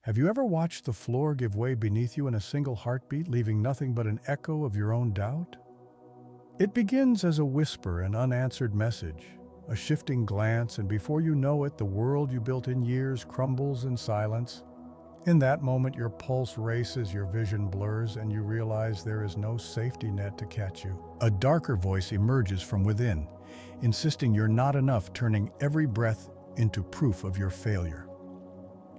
Have you ever watched the floor give way beneath you in a single heartbeat, leaving nothing but an echo of your own doubt? It begins as a whisper, an unanswered message, a shifting glance, and before you know it, the world you built in years crumbles in silence. In that moment, your pulse races, your vision blurs, and you realize there is no safety net to catch you. A darker voice emerges from within, insisting you're not enough, turning every breath into proof of your failure.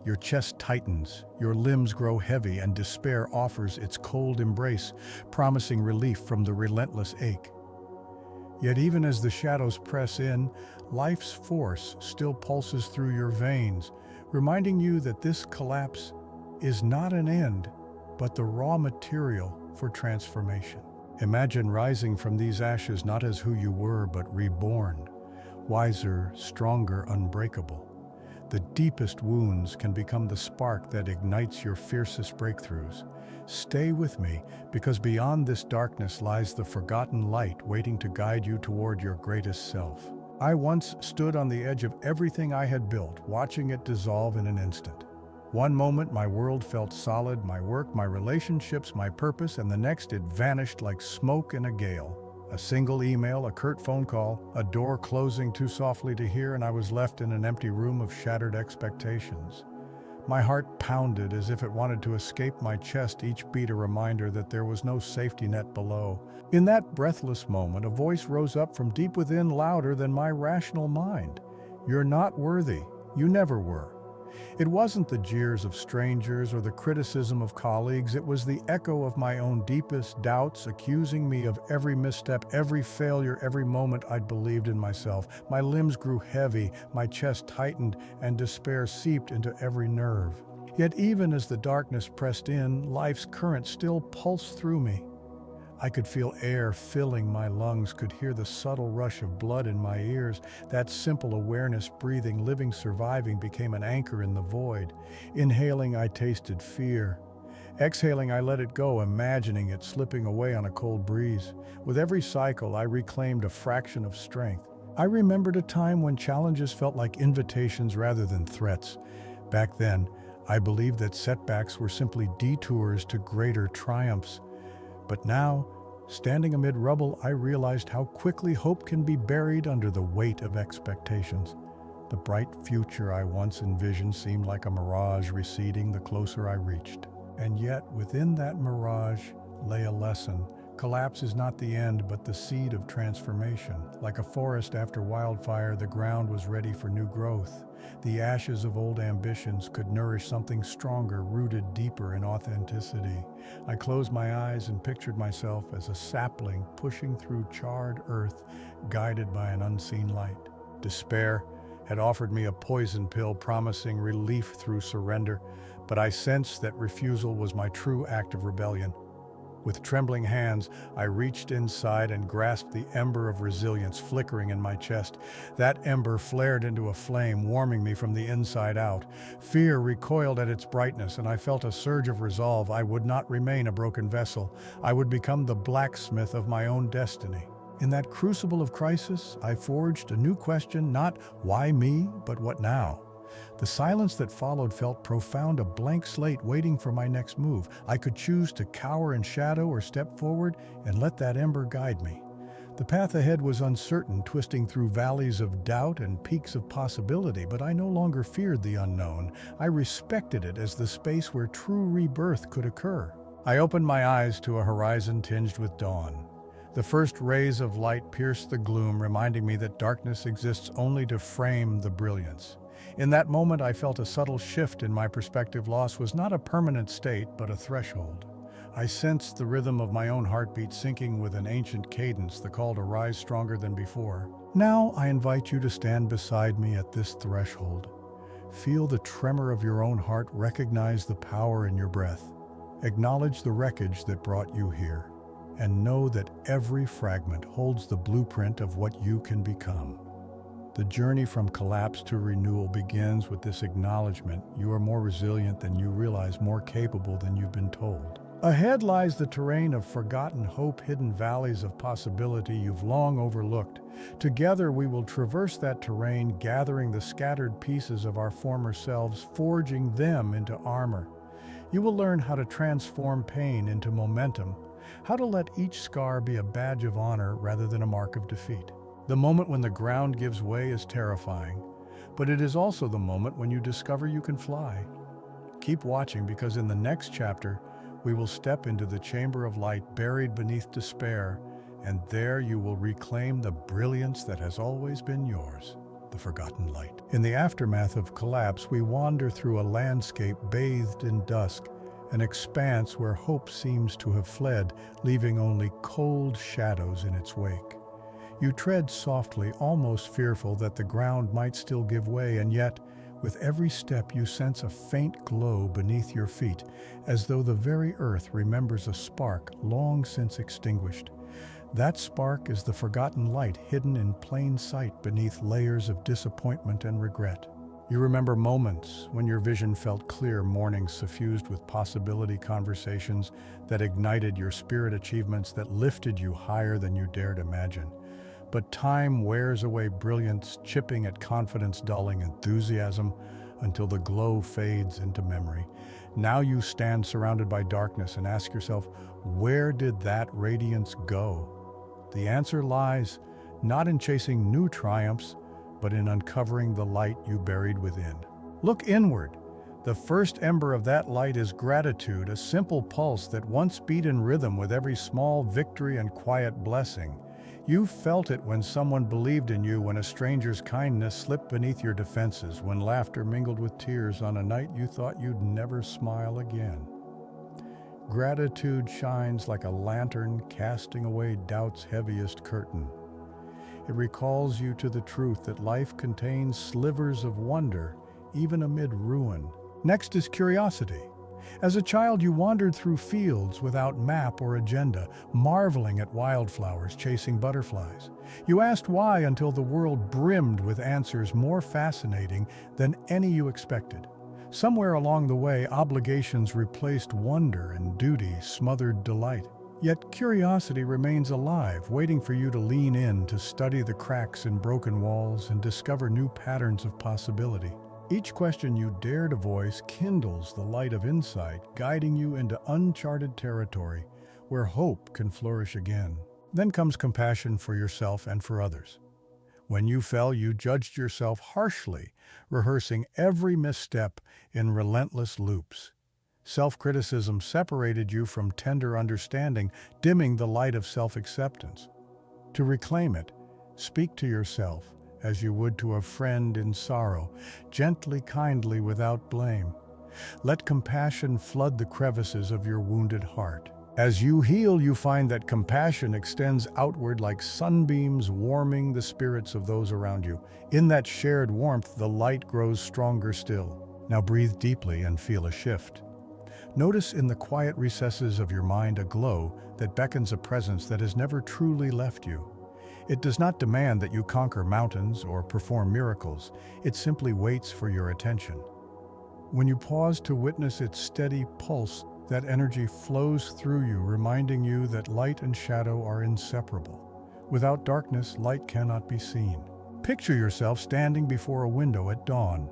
Your chest tightens, your limbs grow heavy, and despair offers its cold embrace, promising relief from the relentless ache. Yet even as the shadows press in, life's force still pulses through your veins, reminding you that this collapse is not an end, but the raw material for transformation. Imagine rising from these ashes not as who you were, but reborn, wiser, stronger, unbreakable. The deepest wounds can become the spark that ignites your fiercest breakthroughs. Stay with me, because beyond this darkness lies the forgotten light waiting to guide you toward your greatest self. I once stood on the edge of everything I had built, watching it dissolve in an instant. One moment my world felt solid, my work, my relationships, my purpose, and the next it vanished like smoke in a gale. A single email, a curt phone call, a door closing too softly to hear, and I was left in an empty room of shattered expectations. My heart pounded as if it wanted to escape my chest, each beat a reminder that there was no safety net below. In that breathless moment, a voice rose up from deep within, louder than my rational mind. "You're not worthy. You never were." It wasn't the jeers of strangers or the criticism of colleagues. It was the echo of my own deepest doubts, accusing me of every misstep, every failure, every moment I'd believed in myself. My limbs grew heavy, my chest tightened, and despair seeped into every nerve. Yet even as the darkness pressed in, life's current still pulsed through me. I could feel air filling my lungs, could hear the subtle rush of blood in my ears. That simple awareness, breathing, living, surviving, became an anchor in the void. Inhaling, I tasted fear. Exhaling, I let it go, imagining it slipping away on a cold breeze. With every cycle, I reclaimed a fraction of strength. I remembered a time when challenges felt like invitations rather than threats. Back then, I believed that setbacks were simply detours to greater triumphs. But now, standing amid rubble, I realized how quickly hope can be buried under the weight of expectations. The bright future I once envisioned seemed like a mirage receding the closer I reached. And yet, within that mirage lay a lesson. Collapse is not the end, but the seed of transformation. Like a forest after wildfire, the ground was ready for new growth. The ashes of old ambitions could nourish something stronger, rooted deeper in authenticity. I closed my eyes and pictured myself as a sapling pushing through charred earth, guided by an unseen light. Despair had offered me a poison pill promising relief through surrender, but I sensed that refusal was my true act of rebellion. With trembling hands, I reached inside and grasped the ember of resilience flickering in my chest. That ember flared into a flame, warming me from the inside out. Fear recoiled at its brightness, and I felt a surge of resolve. I would not remain a broken vessel. I would become the blacksmith of my own destiny. In that crucible of crisis, I forged a new question, not why me, but what now? The silence that followed felt profound, a blank slate waiting for my next move. I could choose to cower in shadow or step forward and let that ember guide me. The path ahead was uncertain, twisting through valleys of doubt and peaks of possibility, but I no longer feared the unknown. I respected it as the space where true rebirth could occur. I opened my eyes to a horizon tinged with dawn. The first rays of light pierced the gloom, reminding me that darkness exists only to frame the brilliance. In that moment, I felt a subtle shift in my perspective. Loss was not a permanent state, but a threshold. I sensed the rhythm of my own heartbeat syncing with an ancient cadence, the call to rise stronger than before. Now I invite you to stand beside me at this threshold. Feel the tremor of your own heart, recognize the power in your breath. Acknowledge the wreckage that brought you here, and know that every fragment holds the blueprint of what you can become. The journey from collapse to renewal begins with this acknowledgement. You are more resilient than you realize, more capable than you've been told. Ahead lies the terrain of forgotten hope, hidden valleys of possibility you've long overlooked. Together we will traverse that terrain, gathering the scattered pieces of our former selves, forging them into armor. You will learn how to transform pain into momentum, how to let each scar be a badge of honor rather than a mark of defeat. The moment when the ground gives way is terrifying, but it is also the moment when you discover you can fly. Keep watching, because in the next chapter, we will step into the chamber of light buried beneath despair, and there you will reclaim the brilliance that has always been yours, the forgotten light. In the aftermath of collapse, we wander through a landscape bathed in dusk, an expanse where hope seems to have fled, leaving only cold shadows in its wake. You tread softly, almost fearful that the ground might still give way, and yet, with every step you sense a faint glow beneath your feet, as though the very earth remembers a spark long since extinguished. That spark is the forgotten light hidden in plain sight beneath layers of disappointment and regret. You remember moments when your vision felt clear, mornings suffused with possibility, conversations that ignited your spirit, achievements that lifted you higher than you dared imagine. But time wears away brilliance, chipping at confidence, dulling enthusiasm until the glow fades into memory. Now you stand surrounded by darkness and ask yourself, where did that radiance go? The answer lies not in chasing new triumphs, but in uncovering the light you buried within. Look inward. The first ember of that light is gratitude, a simple pulse that once beat in rhythm with every small victory and quiet blessing. You felt it when someone believed in you, when a stranger's kindness slipped beneath your defenses, when laughter mingled with tears on a night you thought you'd never smile again. Gratitude shines like a lantern, casting away doubt's heaviest curtain. It recalls you to the truth that life contains slivers of wonder, even amid ruin. Next is curiosity. As a child, you wandered through fields without map or agenda, marveling at wildflowers, chasing butterflies. You asked why until the world brimmed with answers more fascinating than any you expected. Somewhere along the way, obligations replaced wonder and duty smothered delight. Yet curiosity remains alive, waiting for you to lean in, to study the cracks in broken walls and discover new patterns of possibility. Each question you dare to voice kindles the light of insight, guiding you into uncharted territory where hope can flourish again. Then comes compassion for yourself and for others. When you fell, you judged yourself harshly, rehearsing every misstep in relentless loops. Self-criticism separated you from tender understanding, dimming the light of self-acceptance. To reclaim it, speak to yourself as you would to a friend in sorrow, gently, kindly, without blame. Let compassion flood the crevices of your wounded heart. As you heal, you find that compassion extends outward like sunbeams, warming the spirits of those around you. In that shared warmth, the light grows stronger still. Now breathe deeply and feel a shift. Notice in the quiet recesses of your mind a glow that beckons a presence that has never truly left you. It does not demand that you conquer mountains or perform miracles. It simply waits for your attention. When you pause to witness its steady pulse, that energy flows through you, reminding you that light and shadow are inseparable. Without darkness, light cannot be seen. Picture yourself standing before a window at dawn.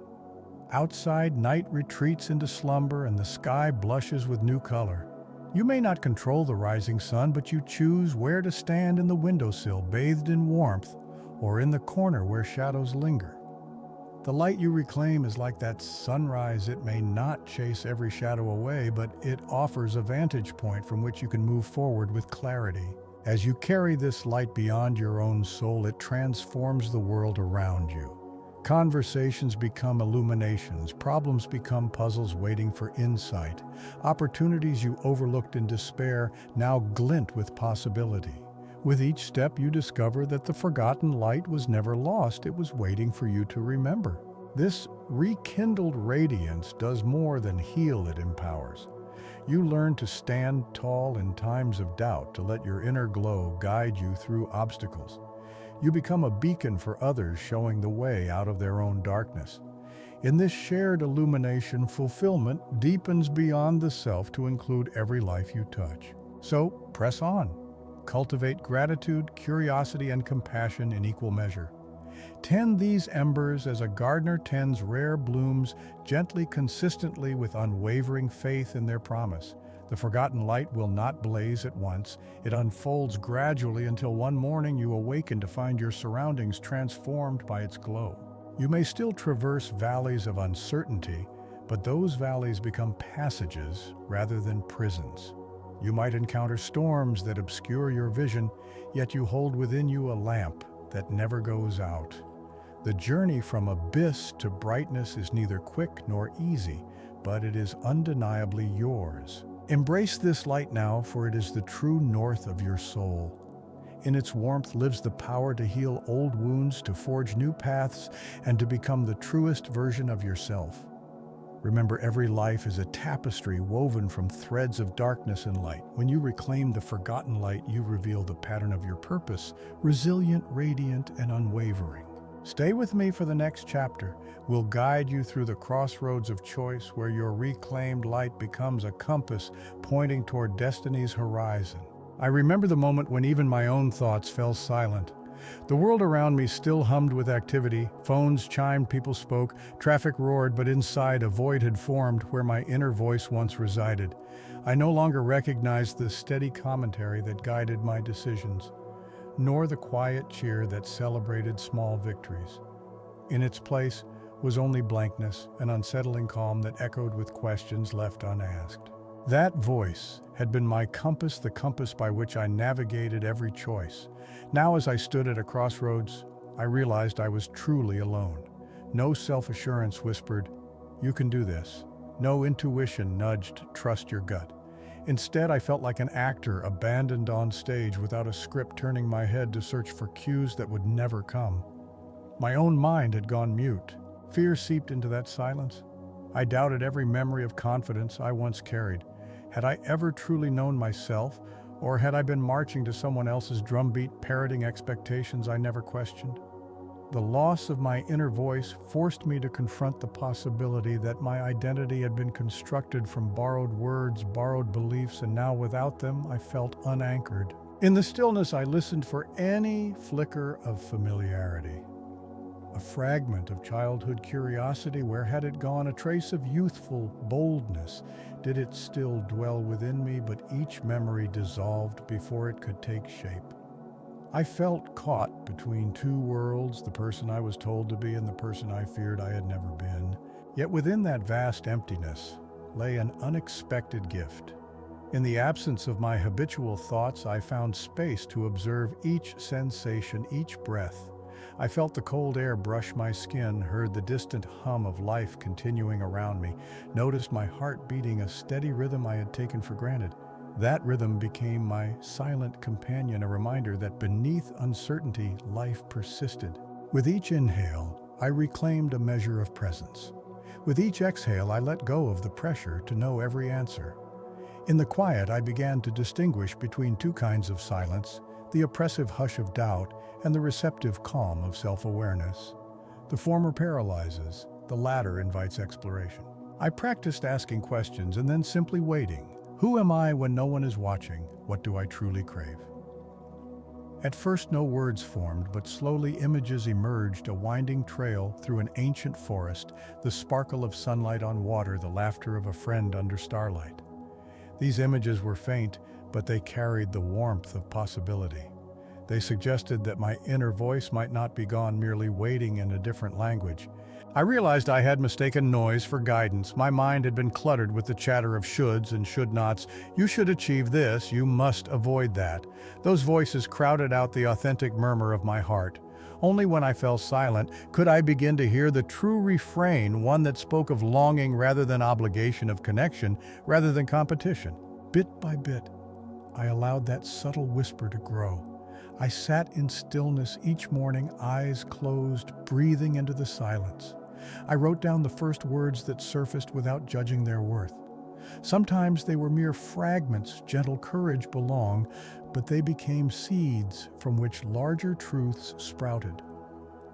Outside, night retreats into slumber and the sky blushes with new color. You may not control the rising sun, but you choose where to stand in the windowsill, bathed in warmth, or in the corner where shadows linger. The light you reclaim is like that sunrise. It may not chase every shadow away, but it offers a vantage point from which you can move forward with clarity. As you carry this light beyond your own soul, it transforms the world around you. Conversations become illuminations, problems become puzzles waiting for insight. Opportunities you overlooked in despair now glint with possibility. With each step, you discover that the forgotten light was never lost. It was waiting for you to remember. This rekindled radiance does more than heal, it empowers. You learn to stand tall in times of doubt, to let your inner glow guide you through obstacles. You become a beacon for others, showing the way out of their own darkness. In this shared illumination, fulfillment deepens beyond the self to include every life you touch. So, press on. Cultivate gratitude, curiosity, and compassion in equal measure. Tend these embers as a gardener tends rare blooms, gently, consistently, with unwavering faith in their promise. The forgotten light will not blaze at once. It unfolds gradually until one morning you awaken to find your surroundings transformed by its glow. You may still traverse valleys of uncertainty, but those valleys become passages rather than prisons. You might encounter storms that obscure your vision, yet you hold within you a lamp that never goes out. The journey from abyss to brightness is neither quick nor easy, but it is undeniably yours. Embrace this light now, for it is the true north of your soul. In its warmth lives the power to heal old wounds, to forge new paths, and to become the truest version of yourself. Remember, every life is a tapestry woven from threads of darkness and light. When you reclaim the forgotten light, you reveal the pattern of your purpose, resilient, radiant, and unwavering. Stay with me for the next chapter. We'll guide you through the crossroads of choice, where your reclaimed light becomes a compass pointing toward destiny's horizon. I remember the moment when even my own thoughts fell silent. The world around me still hummed with activity. Phones chimed, people spoke, traffic roared, but inside a void had formed where my inner voice once resided. I no longer recognized the steady commentary that guided my decisions, nor the quiet cheer that celebrated small victories. In its place was only blankness, an unsettling calm that echoed with questions left unasked. That voice had been my compass, the compass by which I navigated every choice. Now, as I stood at a crossroads, I realized I was truly alone. No self-assurance whispered, "You can do this." No intuition nudged, "Trust your gut." Instead, I felt like an actor abandoned on stage without a script, turning my head to search for cues that would never come. My own mind had gone mute. Fear seeped into that silence. I doubted every memory of confidence I once carried. Had I ever truly known myself, or had I been marching to someone else's drumbeat, parroting expectations I never questioned? The loss of my inner voice forced me to confront the possibility that my identity had been constructed from borrowed words, borrowed beliefs, and now without them, I felt unanchored. In the stillness, I listened for any flicker of familiarity. A fragment of childhood curiosity. Where had it gone? A trace of youthful boldness. Did it still dwell within me? But each memory dissolved before it could take shape. I felt caught between two worlds, the person I was told to be and the person I feared I had never been. Yet within that vast emptiness lay an unexpected gift. In the absence of my habitual thoughts, I found space to observe each sensation, each breath. I felt the cold air brush my skin, heard the distant hum of life continuing around me, noticed my heart beating a steady rhythm I had taken for granted. That rhythm became my silent companion, a reminder that beneath uncertainty, life persisted. With each inhale, I reclaimed a measure of presence. With each exhale, I let go of the pressure to know every answer. In the quiet, I began to distinguish between two kinds of silence: the oppressive hush of doubt and the receptive calm of self-awareness. The former paralyzes, the latter invites exploration. I practiced asking questions and then simply waiting. Who am I when no one is watching? What do I truly crave? At first, no words formed, but slowly images emerged: a winding trail through an ancient forest, the sparkle of sunlight on water, the laughter of a friend under starlight. These images were faint, but they carried the warmth of possibility. They suggested that my inner voice might not be gone, merely waiting in a different language. I realized I had mistaken noise for guidance. My mind had been cluttered with the chatter of shoulds and should nots. You should achieve this, you must avoid that. Those voices crowded out the authentic murmur of my heart. Only when I fell silent could I begin to hear the true refrain, one that spoke of longing rather than obligation, of connection rather than competition. Bit by bit, I allowed that subtle whisper to grow. I sat in stillness each morning, eyes closed, breathing into the silence. I wrote down the first words that surfaced without judging their worth. Sometimes they were mere fragments: gentle courage belong, but they became seeds from which larger truths sprouted.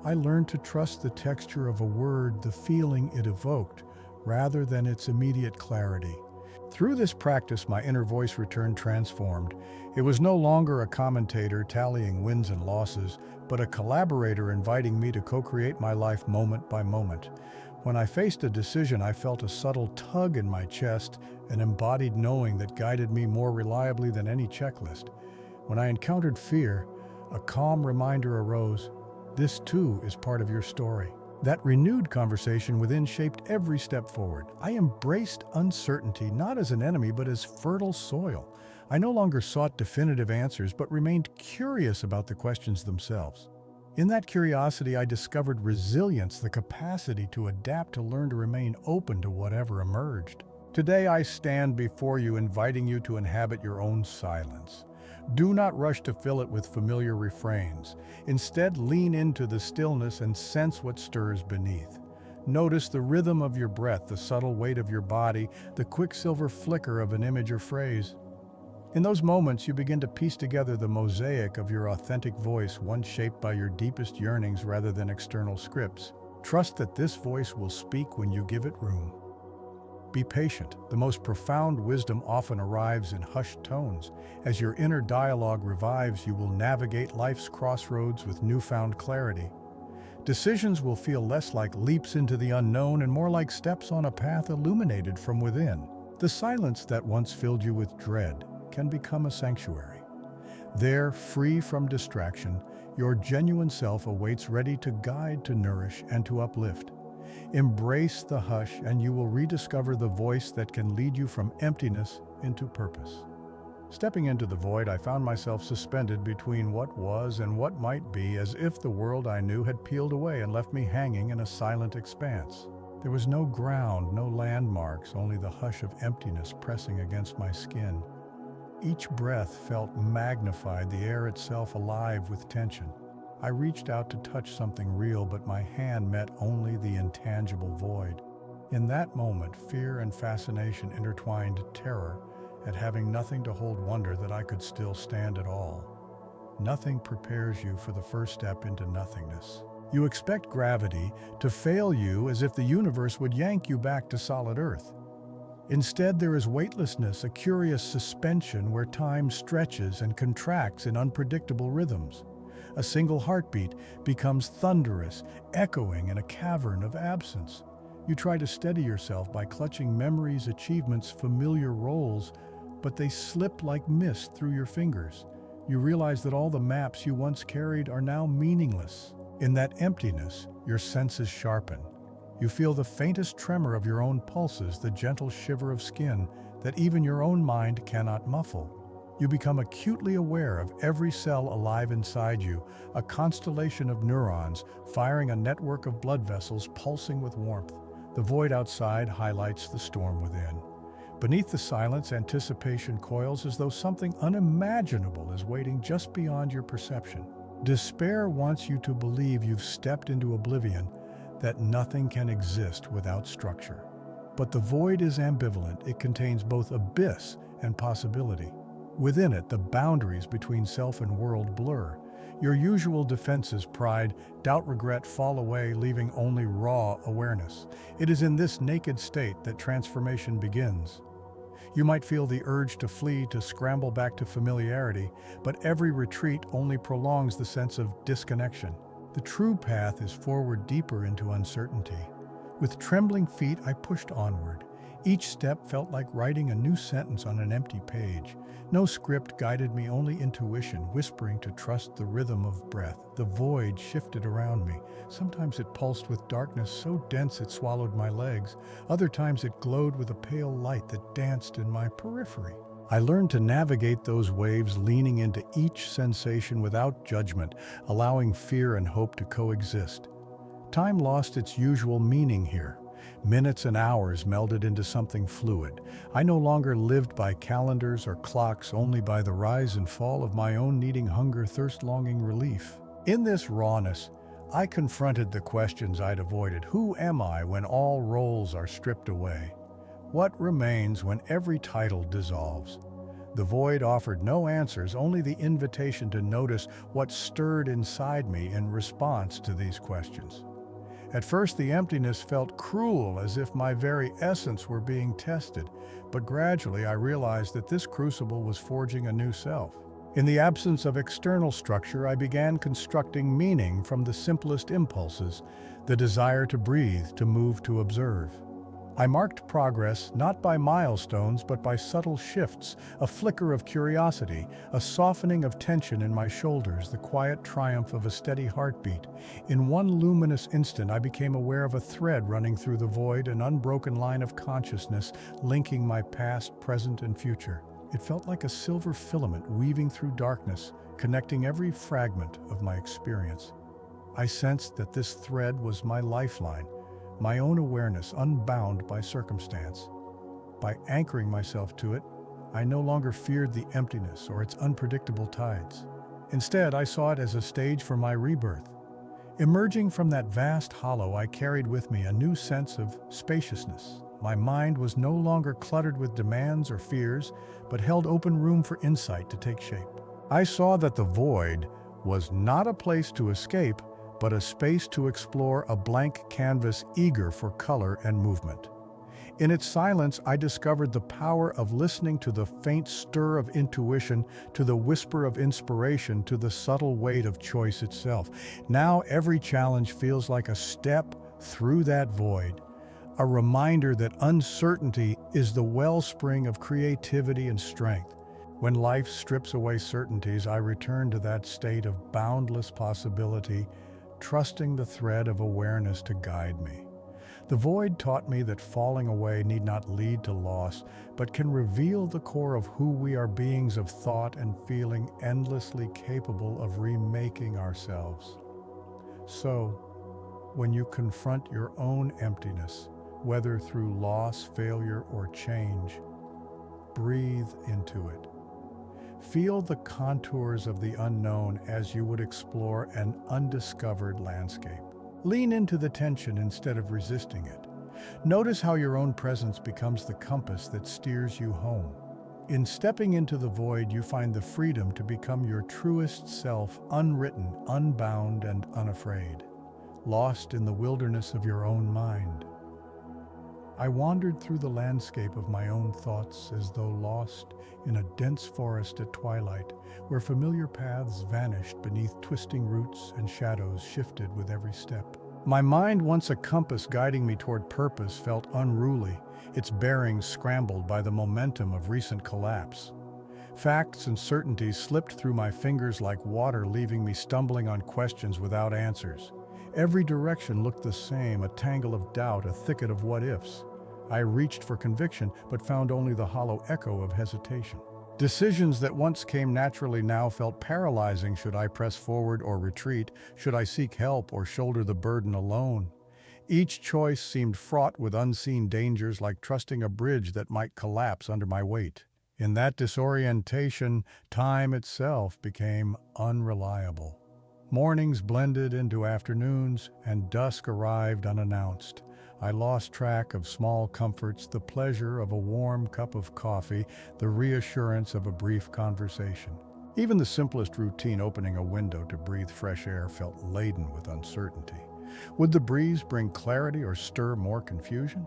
I learned to trust the texture of a word, the feeling it evoked, rather than its immediate clarity. Through this practice, my inner voice returned transformed. It was no longer a commentator tallying wins and losses, but a collaborator inviting me to co-create my life moment by moment. When I faced a decision, I felt a subtle tug in my chest, an embodied knowing that guided me more reliably than any checklist. When I encountered fear, a calm reminder arose: this too is part of your story. That renewed conversation within shaped every step forward. I embraced uncertainty not as an enemy but as fertile soil. I no longer sought definitive answers but remained curious about the questions themselves. In that curiosity, I discovered resilience, the capacity to adapt, to learn, to remain open to whatever emerged. Today I stand before you, inviting you to inhabit your own silence. Do not rush to fill it with familiar refrains. Instead, lean into the stillness and sense what stirs beneath. Notice the rhythm of your breath, the subtle weight of your body, the quicksilver flicker of an image or phrase. In those moments, you begin to piece together the mosaic of your authentic voice, one shaped by your deepest yearnings rather than external scripts. Trust that this voice will speak when you give it room. Be patient. The most profound wisdom often arrives in hushed tones. As your inner dialogue revives, you will navigate life's crossroads with newfound clarity. Decisions will feel less like leaps into the unknown and more like steps on a path illuminated from within. The silence that once filled you with dread can become a sanctuary. There, free from distraction, your genuine self awaits, ready to guide, to nourish, and to uplift. Embrace the hush, and you will rediscover the voice that can lead you from emptiness into purpose. Stepping into the void, I found myself suspended between what was and what might be, as if the world I knew had peeled away and left me hanging in a silent expanse. There was no ground, no landmarks, only the hush of emptiness pressing against my skin. Each breath felt magnified, the air itself alive with tension. I reached out to touch something real, but my hand met only the intangible void. In that moment, fear and fascination intertwined, terror at having nothing to hold, wonder that I could still stand at all. Nothing prepares you for the first step into nothingness. You expect gravity to fail you, as if the universe would yank you back to solid earth. Instead, there is weightlessness, a curious suspension where time stretches and contracts in unpredictable rhythms. A single heartbeat becomes thunderous, echoing in a cavern of absence. You try to steady yourself by clutching memories, achievements, familiar roles, but they slip like mist through your fingers. You realize that all the maps you once carried are now meaningless. In that emptiness, your senses sharpen. You feel the faintest tremor of your own pulses, the gentle shiver of skin that even your own mind cannot muffle. You become acutely aware of every cell alive inside you, a constellation of neurons firing a network of blood vessels pulsing with warmth. The void outside highlights the storm within. Beneath the silence, anticipation coils as though something unimaginable is waiting just beyond your perception. Despair wants you to believe you've stepped into oblivion, that nothing can exist without structure. But the void is ambivalent. It contains both abyss and possibility. Within it, the boundaries between self and world blur. Your usual defenses, pride, doubt, regret, fall away, leaving only raw awareness. It is in this naked state that transformation begins. You might feel the urge to flee, to scramble back to familiarity, but every retreat only prolongs the sense of disconnection. The true path is forward, deeper into uncertainty. With trembling feet, I pushed onward. Each step felt like writing a new sentence on an empty page. No script guided me, only intuition, whispering to trust the rhythm of breath. The void shifted around me. Sometimes it pulsed with darkness so dense it swallowed my legs. Other times it glowed with a pale light that danced in my periphery. I learned to navigate those waves, leaning into each sensation without judgment, allowing fear and hope to coexist. Time lost its usual meaning here. Minutes and hours melded into something fluid. I no longer lived by calendars or clocks, only by the rise and fall of my own needing, hunger, thirst, longing, relief. In this rawness, I confronted the questions I'd avoided. Who am I when all roles are stripped away? What remains when every title dissolves? The void offered no answers, only the invitation to notice what stirred inside me in response to these questions. At first, the emptiness felt cruel, as if my very essence were being tested, but gradually I realized that this crucible was forging a new self. In the absence of external structure, I began constructing meaning from the simplest impulses, the desire to breathe, to move, to observe. I marked progress not by milestones but by subtle shifts, a flicker of curiosity, a softening of tension in my shoulders, the quiet triumph of a steady heartbeat. In one luminous instant, I became aware of a thread running through the void, an unbroken line of consciousness linking my past, present, and future. It felt like a silver filament weaving through darkness, connecting every fragment of my experience. I sensed that this thread was my lifeline, my own awareness unbound by circumstance. By anchoring myself to it, I no longer feared the emptiness or its unpredictable tides. Instead, I saw it as a stage for my rebirth. Emerging from that vast hollow, I carried with me a new sense of spaciousness. My mind was no longer cluttered with demands or fears, but held open room for insight to take shape. I saw that the void was not a place to escape, but a space to explore, a blank canvas eager for color and movement. In its silence, I discovered the power of listening to the faint stir of intuition, to the whisper of inspiration, to the subtle weight of choice itself. Now every challenge feels like a step through that void, a reminder that uncertainty is the wellspring of creativity and strength. When life strips away certainties, I return to that state of boundless possibility, trusting the thread of awareness to guide me. The void taught me that falling away need not lead to loss, but can reveal the core of who we are, beings of thought and feeling, endlessly capable of remaking ourselves. So, when you confront your own emptiness, whether through loss, failure, or change, breathe into it. Feel the contours of the unknown as you would explore an undiscovered landscape. Lean into the tension instead of resisting it. Notice how your own presence becomes the compass that steers you home. In stepping into the void, you find the freedom to become your truest self, unwritten, unbound, and unafraid, lost in the wilderness of your own mind. I wandered through the landscape of my own thoughts as though lost in a dense forest at twilight, where familiar paths vanished beneath twisting roots and shadows shifted with every step. My mind, once a compass guiding me toward purpose, felt unruly, its bearings scrambled by the momentum of recent collapse. Facts and certainties slipped through my fingers like water, leaving me stumbling on questions without answers. Every direction looked the same, a tangle of doubt, a thicket of what-ifs. I reached for conviction, but found only the hollow echo of hesitation. Decisions that once came naturally now felt paralyzing. Should I press forward or retreat? Should I seek help or shoulder the burden alone? Each choice seemed fraught with unseen dangers, like trusting a bridge that might collapse under my weight. In that disorientation, time itself became unreliable. Mornings blended into afternoons, and dusk arrived unannounced. I lost track of small comforts, the pleasure of a warm cup of coffee, the reassurance of a brief conversation. Even the simplest routine, opening a window to breathe fresh air, felt laden with uncertainty. Would the breeze bring clarity or stir more confusion?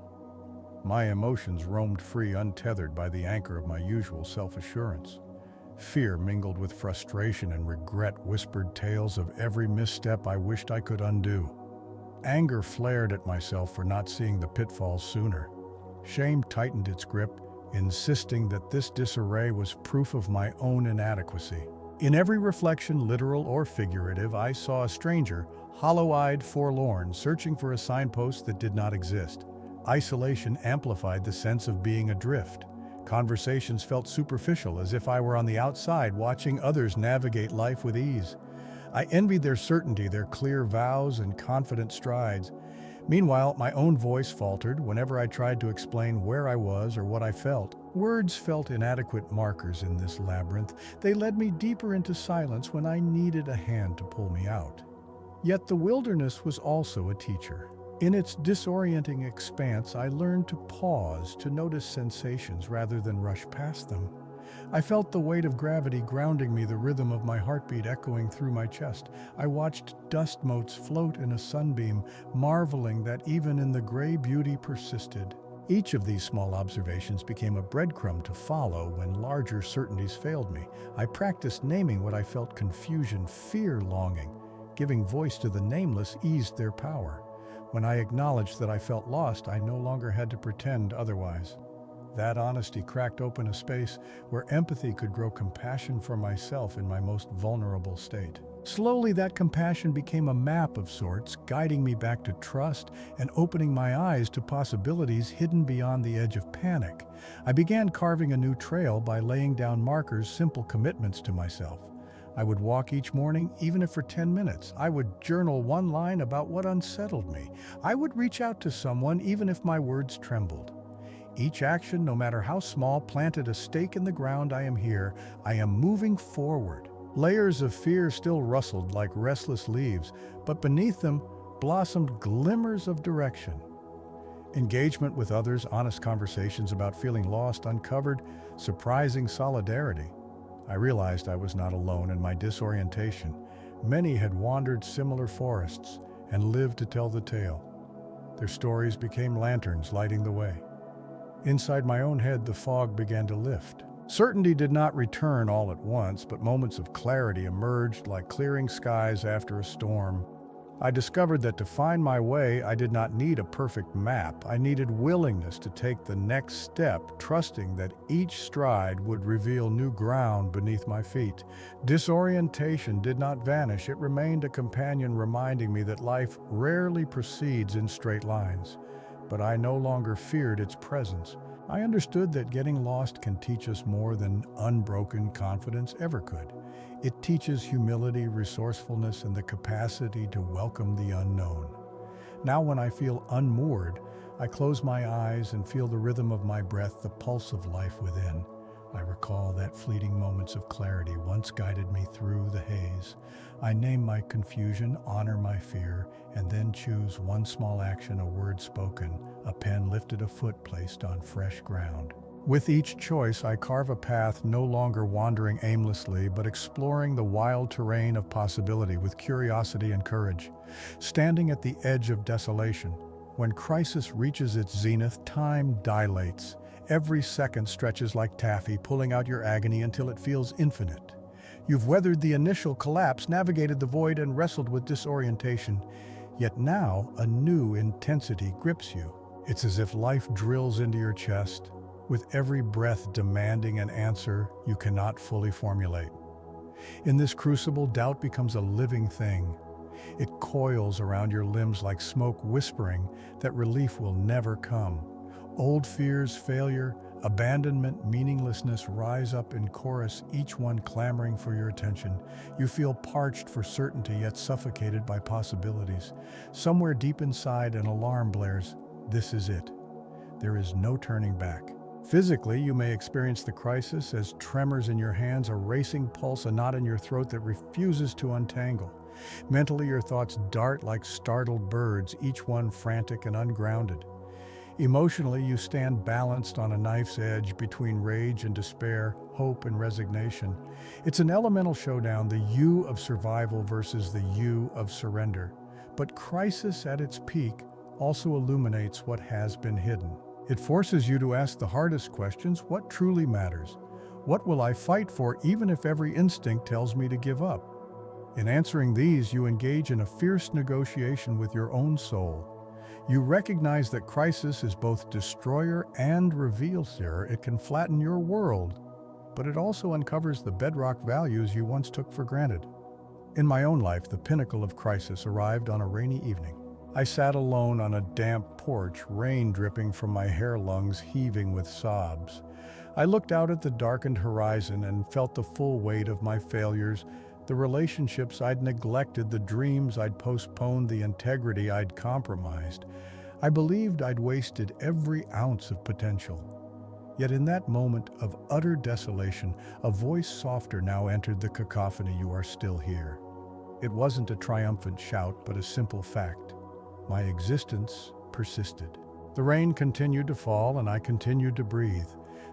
My emotions roamed free, untethered by the anchor of my usual self-assurance. Fear mingled with frustration, and regret whispered tales of every misstep I wished I could undo. Anger flared at myself for not seeing the pitfalls sooner. Shame tightened its grip, insisting that this disarray was proof of my own inadequacy. In every reflection, literal or figurative, I saw a stranger, hollow-eyed, forlorn, searching for a signpost that did not exist. Isolation amplified the sense of being adrift. Conversations felt superficial, as if I were on the outside watching others navigate life with ease. I envied their certainty, their clear vows and confident strides. Meanwhile, my own voice faltered whenever I tried to explain where I was or what I felt. Words felt inadequate markers in this labyrinth. They led me deeper into silence when I needed a hand to pull me out. Yet the wilderness was also a teacher. In its disorienting expanse, I learned to pause, to notice sensations rather than rush past them. I felt the weight of gravity grounding me, the rhythm of my heartbeat echoing through my chest. I watched dust motes float in a sunbeam, marveling that even in the gray beauty persisted. Each of these small observations became a breadcrumb to follow when larger certainties failed me. I practiced naming what I felt: confusion, fear, longing. Giving voice to the nameless eased their power. When I acknowledged that I felt lost, I no longer had to pretend otherwise. That honesty cracked open a space where empathy could grow compassion for myself in my most vulnerable state. Slowly, that compassion became a map of sorts, guiding me back to trust and opening my eyes to possibilities hidden beyond the edge of panic. I began carving a new trail by laying down markers, simple commitments to myself. I would walk each morning, even if for 10 minutes. I would journal one line about what unsettled me. I would reach out to someone, even if my words trembled. Each action, no matter how small, planted a stake in the ground. I am here. I am moving forward. Layers of fear still rustled like restless leaves, but beneath them blossomed glimmers of direction. Engagement with others, honest conversations about feeling lost, uncovered surprising solidarity. I realized I was not alone in my disorientation. Many had wandered similar forests and lived to tell the tale. Their stories became lanterns lighting the way. Inside my own head, the fog began to lift. Certainty did not return all at once, but moments of clarity emerged like clearing skies after a storm. I discovered that to find my way, I did not need a perfect map. I needed willingness to take the next step, trusting that each stride would reveal new ground beneath my feet. Disorientation did not vanish. It remained a companion, reminding me that life rarely proceeds in straight lines. But I no longer feared its presence. I understood that getting lost can teach us more than unbroken confidence ever could. It teaches humility, resourcefulness, and the capacity to welcome the unknown. Now, when I feel unmoored, I close my eyes and feel the rhythm of my breath, the pulse of life within. I recall that fleeting moments of clarity once guided me through the haze. I name my confusion, honor my fear, and then choose one small action, a word spoken, a pen lifted, a foot placed on fresh ground. With each choice, I carve a path, no longer wandering aimlessly, but exploring the wild terrain of possibility with curiosity and courage. Standing at the edge of desolation, when crisis reaches its zenith, time dilates. Every second stretches like taffy, pulling out your agony until it feels infinite. You've weathered the initial collapse, navigated the void, and wrestled with disorientation. Yet now, a new intensity grips you. It's as if life drills into your chest, with every breath demanding an answer you cannot fully formulate. In this crucible, doubt becomes a living thing. It coils around your limbs like smoke, whispering that relief will never come. Old fears, failure, abandonment, meaninglessness rise up in chorus, each one clamoring for your attention. You feel parched for certainty, yet suffocated by possibilities. Somewhere deep inside, an alarm blares. This is it. There is no turning back. Physically, you may experience the crisis as tremors in your hands, a racing pulse, a knot in your throat that refuses to untangle. Mentally, your thoughts dart like startled birds, each one frantic and ungrounded. Emotionally, you stand balanced on a knife's edge between rage and despair, hope and resignation. It's an elemental showdown, the you of survival versus the you of surrender. But crisis at its peak also illuminates what has been hidden. It forces you to ask the hardest questions: what truly matters? What will I fight for, even if every instinct tells me to give up? In answering these, you engage in a fierce negotiation with your own soul. You recognize that crisis is both destroyer and revealer. It can flatten your world, but it also uncovers the bedrock values you once took for granted. In my own life, the pinnacle of crisis arrived on a rainy evening. I sat alone on a damp porch, rain dripping from my hair, lungs heaving with sobs. I looked out at the darkened horizon and felt the full weight of my failures, the relationships I'd neglected, the dreams I'd postponed, the integrity I'd compromised. I believed I'd wasted every ounce of potential. Yet in that moment of utter desolation, a voice softer now entered the cacophony. You are still here. It wasn't a triumphant shout, but a simple fact. My existence persisted. The rain continued to fall, and I continued to breathe.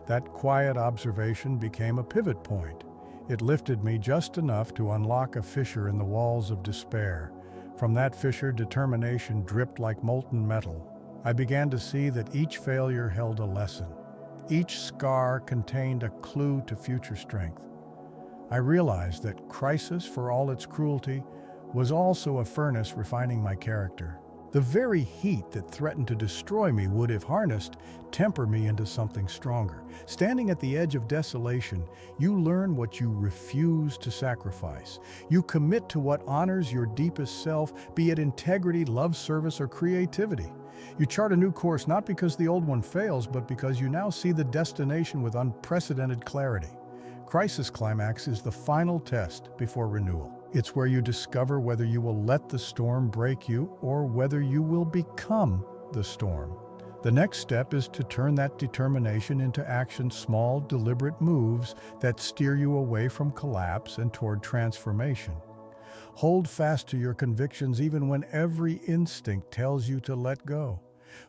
That quiet observation became a pivot point. It lifted me just enough to unlock a fissure in the walls of despair. From that fissure, determination dripped like molten metal. I began to see that each failure held a lesson. Each scar contained a clue to future strength. I realized that crisis, for all its cruelty, was also a furnace refining my character. The very heat that threatened to destroy me would, if harnessed, temper me into something stronger. Standing at the edge of desolation, you learn what you refuse to sacrifice. You commit to what honors your deepest self, be it integrity, love, service, or creativity. You chart a new course not because the old one fails, but because you now see the destination with unprecedented clarity. Crisis climax is the final test before renewal. It's where you discover whether you will let the storm break you or whether you will become the storm. The next step is to turn that determination into action, small, deliberate moves that steer you away from collapse and toward transformation. Hold fast to your convictions even when every instinct tells you to let go.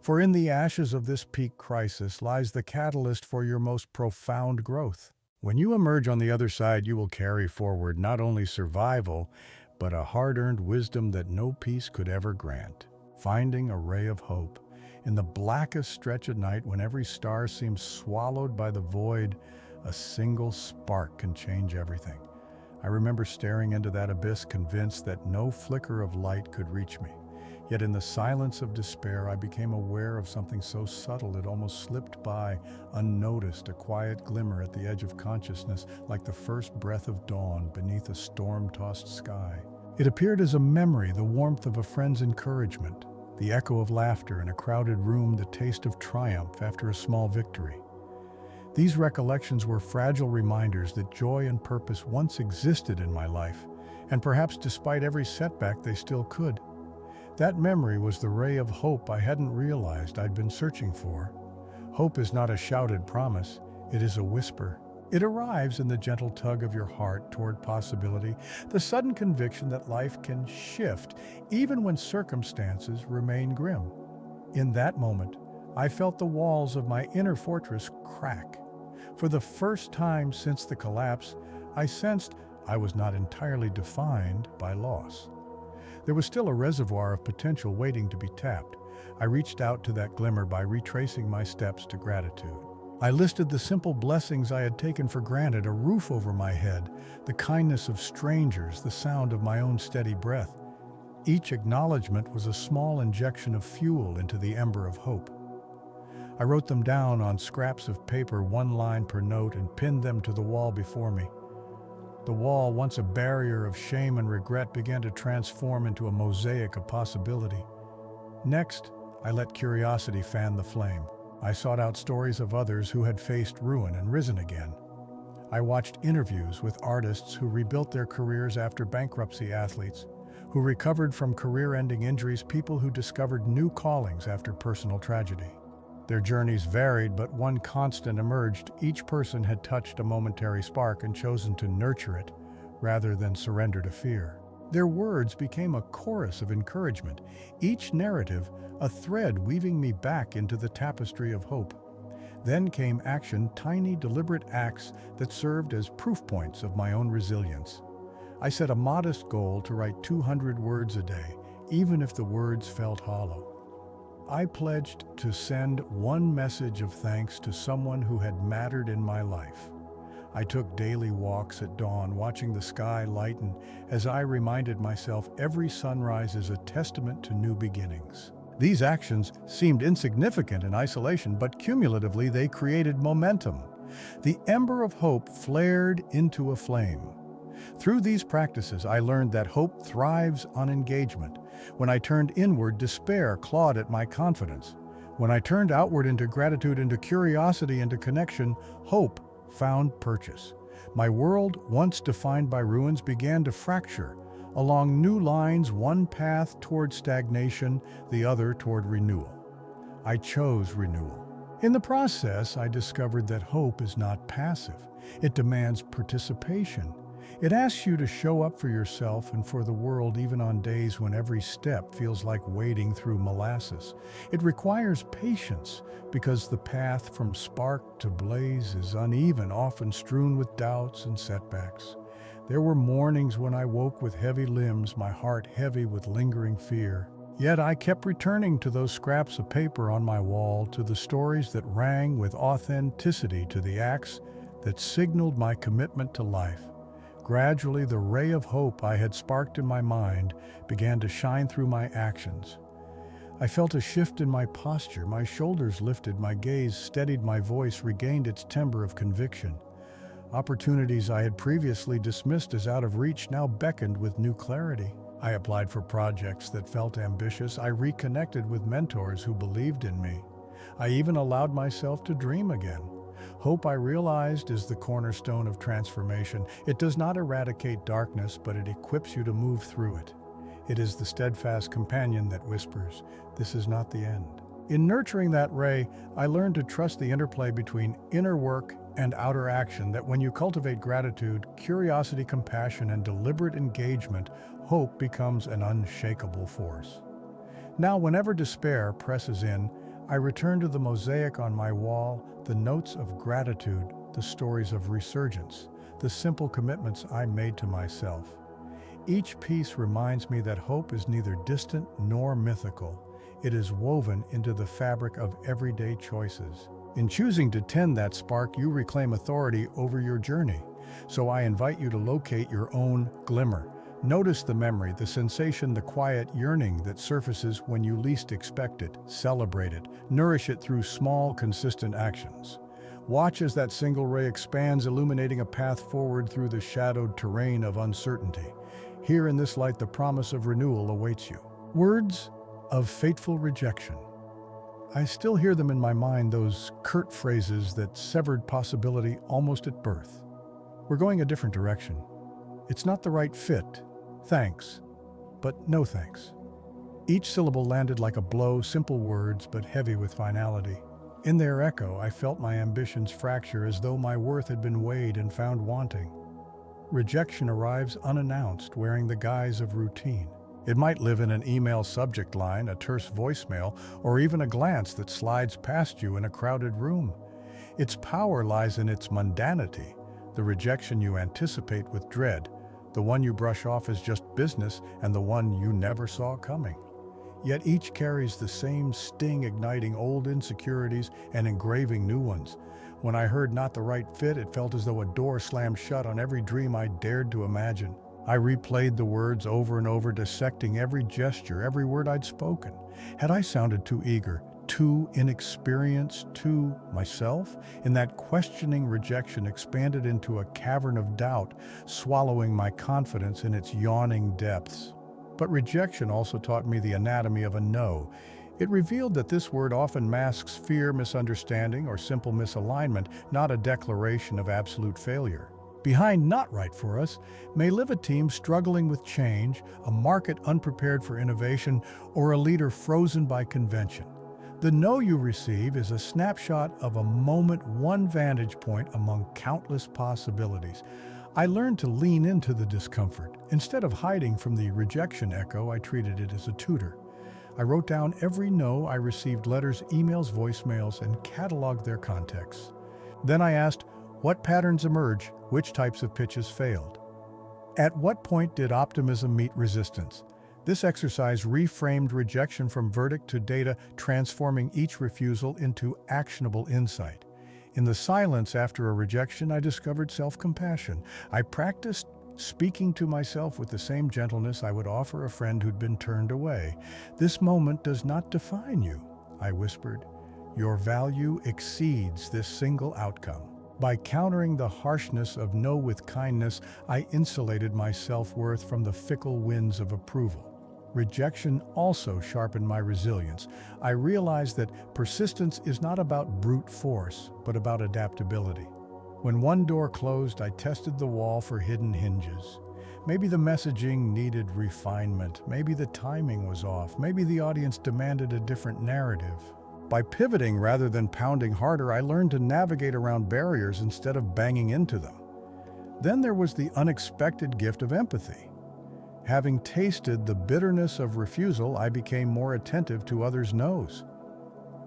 For in the ashes of this peak crisis lies the catalyst for your most profound growth. When you emerge on the other side, you will carry forward not only survival, but a hard-earned wisdom that no peace could ever grant. Finding a ray of hope. In the blackest stretch of night, when every star seems swallowed by the void, a single spark can change everything. I remember staring into that abyss, convinced that no flicker of light could reach me. Yet in the silence of despair, I became aware of something so subtle it almost slipped by unnoticed, a quiet glimmer at the edge of consciousness, like the first breath of dawn beneath a storm-tossed sky. It appeared as a memory, the warmth of a friend's encouragement, the echo of laughter in a crowded room, the taste of triumph after a small victory. These recollections were fragile reminders that joy and purpose once existed in my life, and perhaps despite every setback they still could. That memory was the ray of hope I hadn't realized I'd been searching for. Hope is not a shouted promise, it is a whisper. It arrives in the gentle tug of your heart toward possibility, the sudden conviction that life can shift even when circumstances remain grim. In that moment, I felt the walls of my inner fortress crack. For the first time since the collapse, I sensed I was not entirely defined by loss. There was still a reservoir of potential waiting to be tapped. I reached out to that glimmer by retracing my steps to gratitude. I listed the simple blessings I had taken for granted: a roof over my head, the kindness of strangers, the sound of my own steady breath. Each acknowledgement was a small injection of fuel into the ember of hope. I wrote them down on scraps of paper, one line per note, and pinned them to the wall before me. The wall, once a barrier of shame and regret, began to transform into a mosaic of possibility. Next, I let curiosity fan the flame. I sought out stories of others who had faced ruin and risen again. I watched interviews with artists who rebuilt their careers after bankruptcy, athletes who recovered from career-ending injuries, people who discovered new callings after personal tragedy. Their journeys varied, but one constant emerged: each person had touched a momentary spark and chosen to nurture it rather than surrender to fear. Their words became a chorus of encouragement, each narrative a thread weaving me back into the tapestry of hope. Then came action, tiny, deliberate acts that served as proof points of my own resilience. I set a modest goal to write 200 words a day, even if the words felt hollow. I pledged to send one message of thanks to someone who had mattered in my life. I took daily walks at dawn, watching the sky lighten as I reminded myself every sunrise is a testament to new beginnings. These actions seemed insignificant in isolation, but cumulatively they created momentum. The ember of hope flared into a flame. Through these practices, I learned that hope thrives on engagement. When I turned inward, despair clawed at my confidence. When I turned outward into gratitude, into curiosity, into connection, hope found purchase. My world, once defined by ruins, began to fracture along new lines, one path toward stagnation, the other toward renewal. I chose renewal. In the process, I discovered that hope is not passive. It demands participation. It asks you to show up for yourself and for the world even on days when every step feels like wading through molasses. It requires patience because the path from spark to blaze is uneven, often strewn with doubts and setbacks. There were mornings when I woke with heavy limbs, my heart heavy with lingering fear. Yet I kept returning to those scraps of paper on my wall, to the stories that rang with authenticity, to the acts that signaled my commitment to life. Gradually, the ray of hope I had sparked in my mind began to shine through my actions. I felt a shift in my posture, my shoulders lifted, my gaze steadied, my voice regained its timbre of conviction. Opportunities I had previously dismissed as out of reach now beckoned with new clarity. I applied for projects that felt ambitious. I reconnected with mentors who believed in me. I even allowed myself to dream again. Hope, I realized, is the cornerstone of transformation. It does not eradicate darkness, but it equips you to move through it. It is the steadfast companion that whispers, "This is not the end." In nurturing that ray, I learned to trust the interplay between inner work and outer action, that when you cultivate gratitude, curiosity, compassion, and deliberate engagement, hope becomes an unshakable force. Now, whenever despair presses in, I return to the mosaic on my wall, the notes of gratitude, the stories of resurgence, the simple commitments I made to myself. Each piece reminds me that hope is neither distant nor mythical. It is woven into the fabric of everyday choices. In choosing to tend that spark, you reclaim authority over your journey. So I invite you to locate your own glimmer. Notice the memory, the sensation, the quiet yearning that surfaces when you least expect it. Celebrate it. Nourish it through small, consistent actions. Watch as that single ray expands, illuminating a path forward through the shadowed terrain of uncertainty. Here in this light, the promise of renewal awaits you. Words of fateful rejection. I still hear them in my mind, those curt phrases that severed possibility almost at birth. We're going a different direction. It's not the right fit. Thanks, but no thanks. Each syllable landed like a blow, simple words, but heavy with finality. In their echo, I felt my ambitions fracture, as though my worth had been weighed and found wanting. Rejection arrives unannounced, wearing the guise of routine. It might live in an email subject line, a terse voicemail, or even a glance that slides past you in a crowded room. Its power lies in its mundanity, the rejection you anticipate with dread, the one you brush off as just business, and the one you never saw coming. Yet each carries the same sting, igniting old insecurities and engraving new ones. When I heard "not the right fit," it felt as though a door slammed shut on every dream I dared to imagine. I replayed the words over and over, dissecting every gesture, every word I'd spoken. Had I sounded too eager, too inexperienced, too myself? In that questioning, rejection expanded into a cavern of doubt, swallowing my confidence in its yawning depths. But rejection also taught me the anatomy of a no. It revealed that this word often masks fear, misunderstanding, or simple misalignment, not a declaration of absolute failure. Behind "not right for us" may live a team struggling with change, a market unprepared for innovation, or a leader frozen by convention. The no you receive is a snapshot of a moment, one vantage point among countless possibilities. I learned to lean into the discomfort. Instead of hiding from the rejection echo, I treated it as a tutor. I wrote down every no I received, letters, emails, voicemails, and cataloged their contexts. Then I asked, what patterns emerge? Which types of pitches failed? At what point did optimism meet resistance? This exercise reframed rejection from verdict to data, transforming each refusal into actionable insight. In the silence after a rejection, I discovered self-compassion. I practiced speaking to myself with the same gentleness I would offer a friend who'd been turned away. "This moment does not define you," I whispered. "Your value exceeds this single outcome." By countering the harshness of no with kindness, I insulated my self-worth from the fickle winds of approval. Rejection also sharpened my resilience. I realized that persistence is not about brute force, but about adaptability. When one door closed, I tested the wall for hidden hinges. Maybe the messaging needed refinement. Maybe the timing was off. Maybe the audience demanded a different narrative. By pivoting rather than pounding harder, I learned to navigate around barriers instead of banging into them. Then there was the unexpected gift of empathy. Having tasted the bitterness of refusal, I became more attentive to others' no's.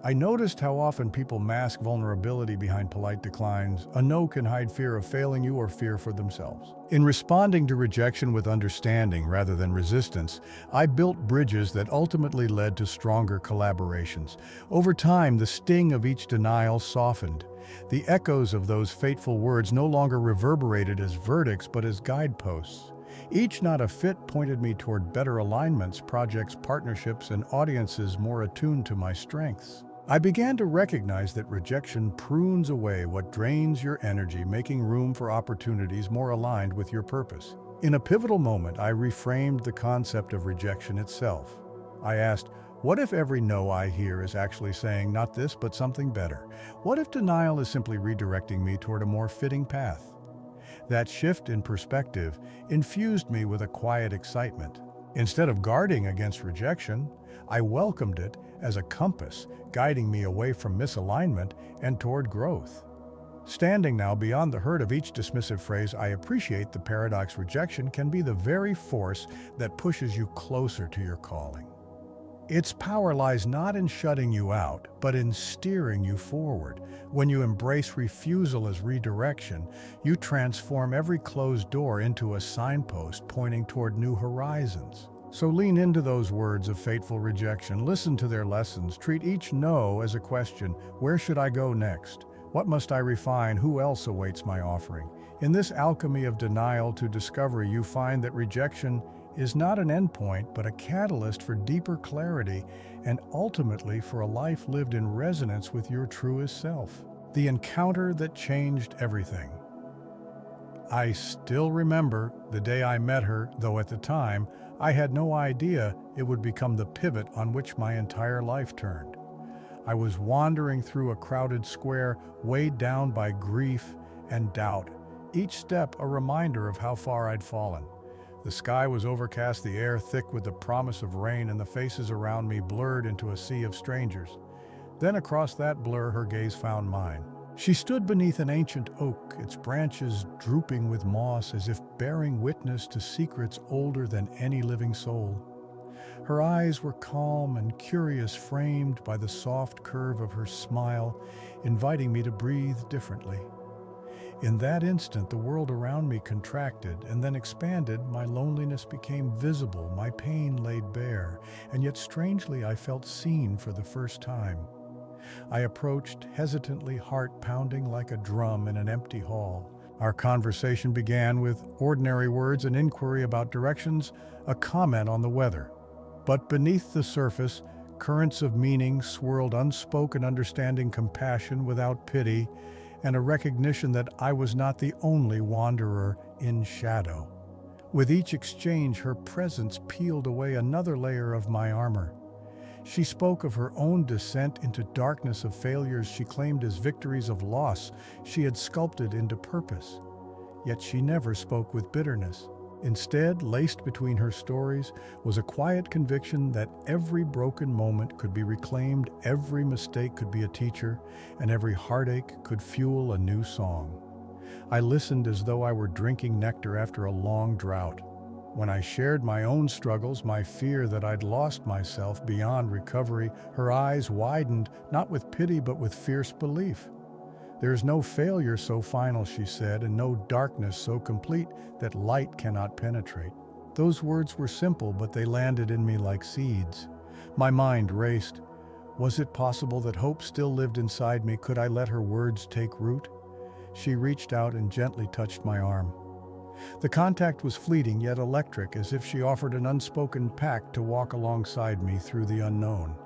I noticed how often people mask vulnerability behind polite declines. A no can hide fear of failing you or fear for themselves. In responding to rejection with understanding rather than resistance, I built bridges that ultimately led to stronger collaborations. Over time, the sting of each denial softened. The echoes of those fateful words no longer reverberated as verdicts but as guideposts. Each not a fit pointed me toward better alignments, projects, partnerships, and audiences more attuned to my strengths. I began to recognize that rejection prunes away what drains your energy, making room for opportunities more aligned with your purpose. In a pivotal moment, I reframed the concept of rejection itself. I asked, what if every no I hear is actually saying not this, but something better? What if denial is simply redirecting me toward a more fitting path? That shift in perspective infused me with a quiet excitement. Instead of guarding against rejection, I welcomed it as a compass, guiding me away from misalignment and toward growth. Standing now beyond the hurt of each dismissive phrase, I appreciate the paradox. Rejection can be the very force that pushes you closer to your calling. Its power lies not in shutting you out, but in steering you forward. When you embrace refusal as redirection, you transform every closed door into a signpost pointing toward new horizons. So lean into those words of fateful rejection, listen to their lessons, treat each no as a question. Where should I go next? What must I refine? Who else awaits my offering? In this alchemy of denial to discovery, you find that rejection is not an endpoint, but a catalyst for deeper clarity and ultimately for a life lived in resonance with your truest self. The encounter that changed everything. I still remember the day I met her, though at the time, I had no idea it would become the pivot on which my entire life turned. I was wandering through a crowded square, weighed down by grief and doubt, each step a reminder of how far I'd fallen. The sky was overcast, the air thick with the promise of rain, and the faces around me blurred into a sea of strangers. Then across that blur, her gaze found mine. She stood beneath an ancient oak, its branches drooping with moss as if bearing witness to secrets older than any living soul. Her eyes were calm and curious, framed by the soft curve of her smile, inviting me to breathe differently. In that instant, the world around me contracted and then expanded. My loneliness became visible, my pain laid bare, and yet strangely I felt seen for the first time. I approached hesitantly, heart pounding like a drum in an empty hall. Our conversation began with ordinary words, an inquiry about directions, a comment on the weather. But beneath the surface, currents of meaning swirled, unspoken understanding, compassion without pity, and a recognition that I was not the only wanderer in shadow. With each exchange, her presence peeled away another layer of my armor. She spoke of her own descent into darkness, of failures she claimed as victories, of loss she had sculpted into purpose. Yet she never spoke with bitterness. Instead, laced between her stories was a quiet conviction that every broken moment could be reclaimed, every mistake could be a teacher, and every heartache could fuel a new song. I listened as though I were drinking nectar after a long drought. When I shared my own struggles, my fear that I'd lost myself beyond recovery, her eyes widened, not with pity but with fierce belief. There is no failure so final, she said, and no darkness so complete that light cannot penetrate. Those words were simple, but they landed in me like seeds. My mind raced. Was it possible that hope still lived inside me? Could I let her words take root? She reached out and gently touched my arm. The contact was fleeting yet electric, as if she offered an unspoken pact to walk alongside me through the unknown.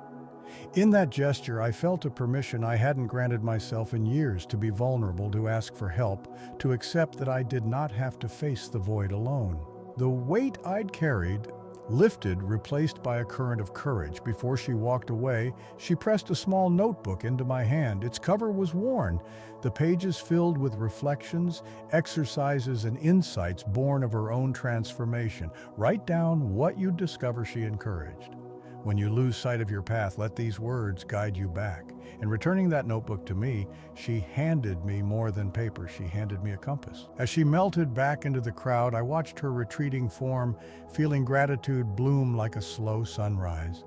In that gesture, I felt a permission I hadn't granted myself in years, to be vulnerable, to ask for help, to accept that I did not have to face the void alone. The weight I'd carried lifted, replaced by a current of courage. Before she walked away, she pressed a small notebook into my hand. Its cover was worn, the pages filled with reflections, exercises, and insights born of her own transformation. Write down what you'd discover, she encouraged. When you lose sight of your path, let these words guide you back. In returning that notebook to me, she handed me more than paper. She handed me a compass. As she melted back into the crowd, I watched her retreating form, feeling gratitude bloom like a slow sunrise.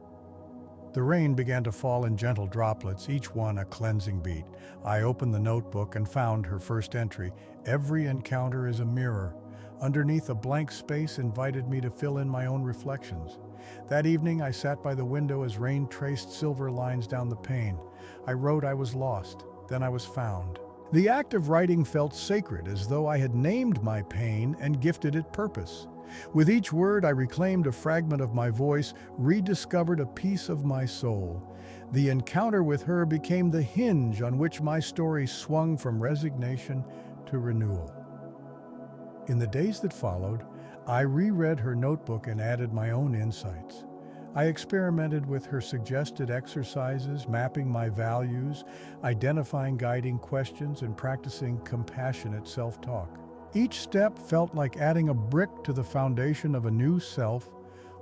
The rain began to fall in gentle droplets, each one a cleansing beat. I opened the notebook and found her first entry. Every encounter is a mirror. Underneath, a blank space invited me to fill in my own reflections. That evening, I sat by the window as rain traced silver lines down the pane. I wrote I was lost, then I was found. The act of writing felt sacred, as though I had named my pain and gifted it purpose. With each word, I reclaimed a fragment of my voice, rediscovered a piece of my soul. The encounter with her became the hinge on which my story swung from resignation to renewal. In the days that followed, I reread her notebook and added my own insights. I experimented with her suggested exercises, mapping my values, identifying guiding questions, and practicing compassionate self-talk. Each step felt like adding a brick to the foundation of a new self,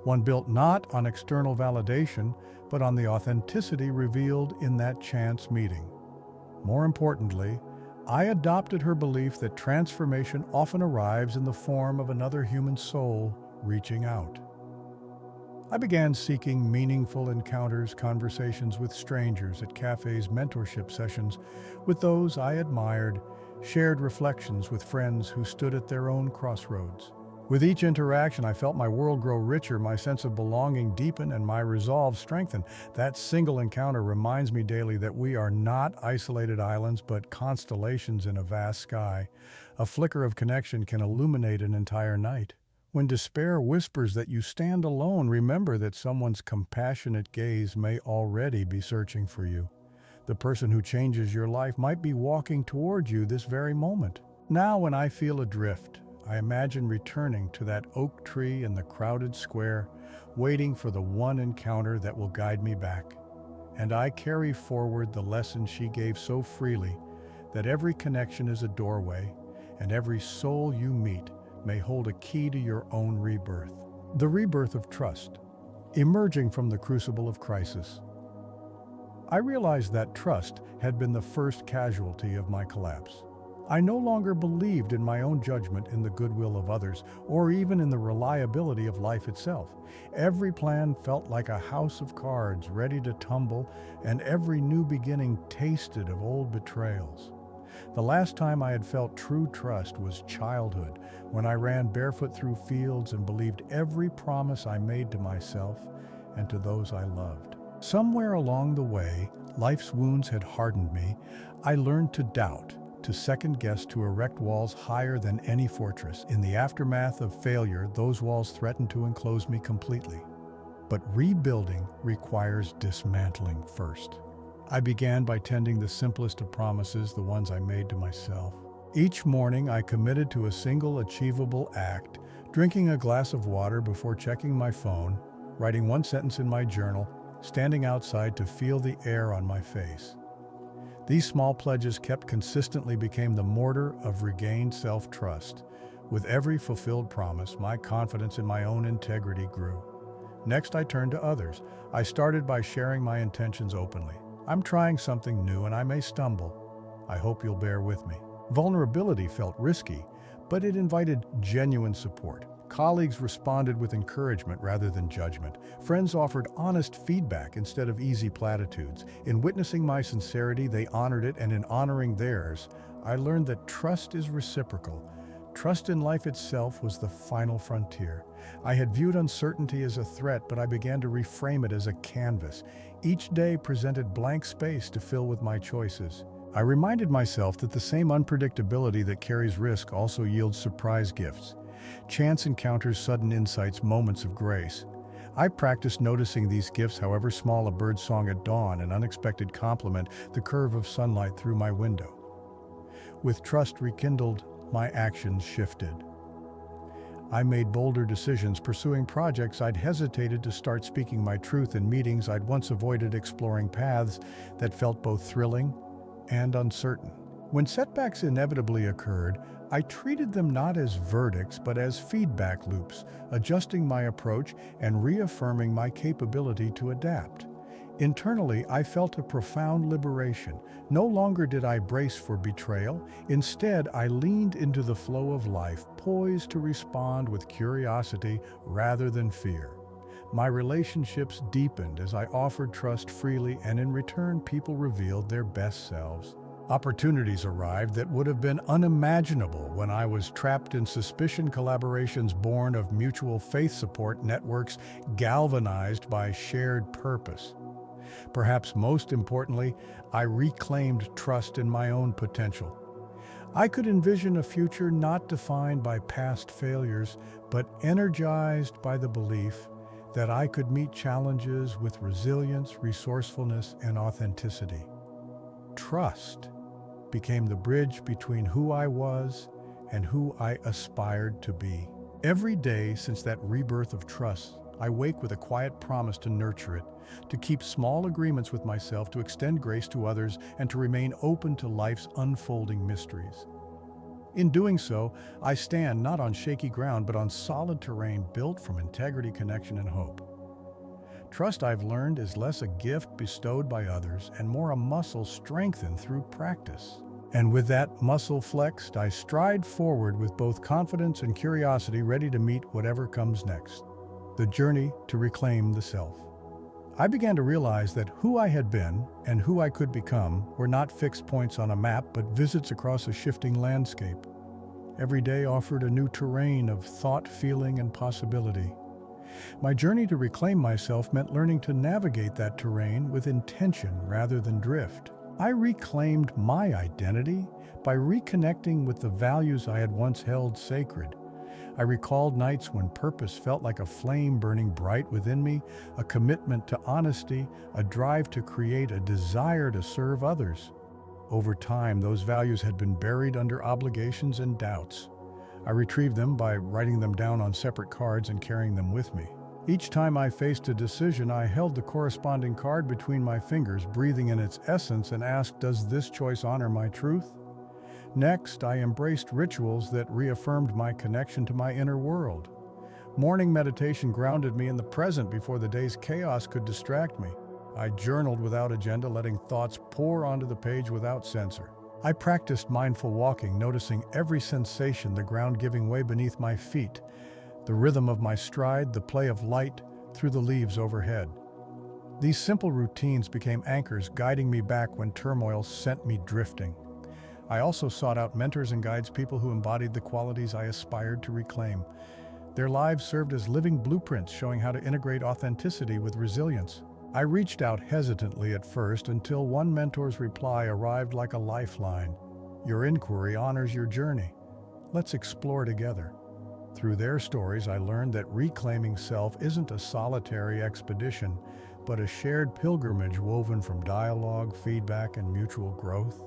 one built not on external validation, but on the authenticity revealed in that chance meeting. More importantly, I adopted her belief that transformation often arrives in the form of another human soul reaching out. I began seeking meaningful encounters, conversations with strangers at cafes, mentorship sessions with those I admired, shared reflections with friends who stood at their own crossroads. With each interaction, I felt my world grow richer, my sense of belonging deepen, and my resolve strengthen. That single encounter reminds me daily that we are not isolated islands, but constellations in a vast sky. A flicker of connection can illuminate an entire night. When despair whispers that you stand alone, remember that someone's compassionate gaze may already be searching for you. The person who changes your life might be walking toward you this very moment. Now, when I feel adrift, I imagine returning to that oak tree in the crowded square, waiting for the one encounter that will guide me back. And I carry forward the lesson she gave so freely, that every connection is a doorway, and every soul you meet may hold a key to your own rebirth. The rebirth of trust, emerging from the crucible of crisis. I realized that trust had been the first casualty of my collapse. I no longer believed in my own judgment, in the goodwill of others, or even in the reliability of life itself. Every plan felt like a house of cards ready to tumble, and every new beginning tasted of old betrayals. The last time I had felt true trust was childhood, when I ran barefoot through fields and believed every promise I made to myself and to those I loved. Somewhere along the way, life's wounds had hardened me. I learned to doubt, to second guess, to erect walls higher than any fortress. In the aftermath of failure, those walls threatened to enclose me completely. But rebuilding requires dismantling first. I began by tending the simplest of promises, the ones I made to myself. Each morning, I committed to a single achievable act, drinking a glass of water before checking my phone, writing one sentence in my journal, standing outside to feel the air on my face. These small pledges kept consistently became the mortar of regained self-trust. With every fulfilled promise, my confidence in my own integrity grew. Next, I turned to others. I started by sharing my intentions openly. I'm trying something new and I may stumble. I hope you'll bear with me. Vulnerability felt risky, but it invited genuine support. Colleagues responded with encouragement rather than judgment. Friends offered honest feedback instead of easy platitudes. In witnessing my sincerity, they honored it, and in honoring theirs, I learned that trust is reciprocal. Trust in life itself was the final frontier. I had viewed uncertainty as a threat, but I began to reframe it as a canvas. Each day presented blank space to fill with my choices. I reminded myself that the same unpredictability that carries risk also yields surprise gifts. Chance encounters, sudden insights, moments of grace. I practiced noticing these gifts, however small: a bird's song at dawn, an unexpected compliment, the curve of sunlight through my window. With trust rekindled, my actions shifted. I made bolder decisions, pursuing projects I'd hesitated to start, speaking my truth in meetings I'd once avoided, exploring paths that felt both thrilling and uncertain. When setbacks inevitably occurred, I treated them not as verdicts but as feedback loops, adjusting my approach and reaffirming my capability to adapt. Internally, I felt a profound liberation. No longer did I brace for betrayal. Instead, I leaned into the flow of life, poised to respond with curiosity rather than fear. My relationships deepened as I offered trust freely, and in return, people revealed their best selves. Opportunities arrived that would have been unimaginable when I was trapped in suspicion. Collaborations born of mutual faith, support networks galvanized by shared purpose. Perhaps most importantly, I reclaimed trust in my own potential. I could envision a future not defined by past failures, but energized by the belief that I could meet challenges with resilience, resourcefulness, and authenticity. Trust became the bridge between who I was and who I aspired to be. Every day since that rebirth of trust, I wake with a quiet promise to nurture it, to keep small agreements with myself, to extend grace to others, and to remain open to life's unfolding mysteries. In doing so, I stand not on shaky ground, but on solid terrain built from integrity, connection, and hope. Trust, I've learned, is less a gift bestowed by others and more a muscle strengthened through practice. And with that muscle flexed, I stride forward with both confidence and curiosity, ready to meet whatever comes next. The journey to reclaim the self. I began to realize that who I had been and who I could become were not fixed points on a map, but visits across a shifting landscape. Every day offered a new terrain of thought, feeling, and possibility. My journey to reclaim myself meant learning to navigate that terrain with intention rather than drift. I reclaimed my identity by reconnecting with the values I had once held sacred. I recalled nights when purpose felt like a flame burning bright within me, a commitment to honesty, a drive to create, a desire to serve others. Over time, those values had been buried under obligations and doubts. I retrieved them by writing them down on separate cards and carrying them with me. Each time I faced a decision, I held the corresponding card between my fingers, breathing in its essence, and asked, does this choice honor my truth? Next, I embraced rituals that reaffirmed my connection to my inner world. Morning meditation grounded me in the present before the day's chaos could distract me. I journaled without agenda, letting thoughts pour onto the page without censor. I practiced mindful walking, noticing every sensation, the ground giving way beneath my feet, the rhythm of my stride, the play of light through the leaves overhead. These simple routines became anchors, guiding me back when turmoil sent me drifting. I also sought out mentors and guides, people who embodied the qualities I aspired to reclaim. Their lives served as living blueprints, showing how to integrate authenticity with resilience. I reached out hesitantly at first, until one mentor's reply arrived like a lifeline. Your inquiry honors your journey. Let's explore together. Through their stories, I learned that reclaiming self isn't a solitary expedition, but a shared pilgrimage woven from dialogue, feedback, and mutual growth.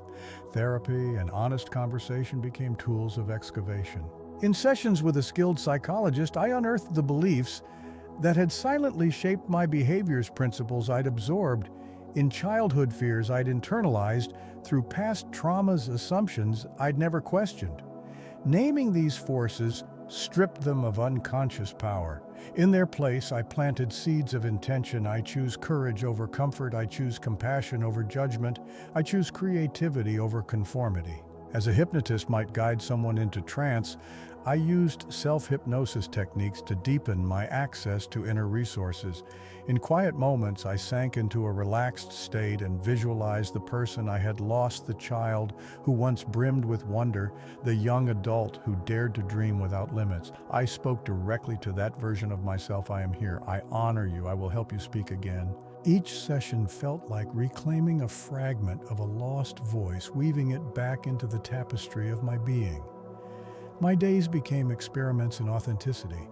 Therapy and honest conversation became tools of excavation. In sessions with a skilled psychologist, I unearthed the beliefs that had silently shaped my behaviors, principles I'd absorbed in childhood, fears I'd internalized through past traumas, assumptions I'd never questioned. Naming these forces stripped them of unconscious power. In their place, I planted seeds of intention. I choose courage over comfort. I choose compassion over judgment. I choose creativity over conformity. As a hypnotist might guide someone into trance, I used self-hypnosis techniques to deepen my access to inner resources. In quiet moments, I sank into a relaxed state and visualized the person I had lost, the child who once brimmed with wonder, the young adult who dared to dream without limits. I spoke directly to that version of myself. I am here. I honor you. I will help you speak again. Each session felt like reclaiming a fragment of a lost voice, weaving it back into the tapestry of my being. My days became experiments in authenticity.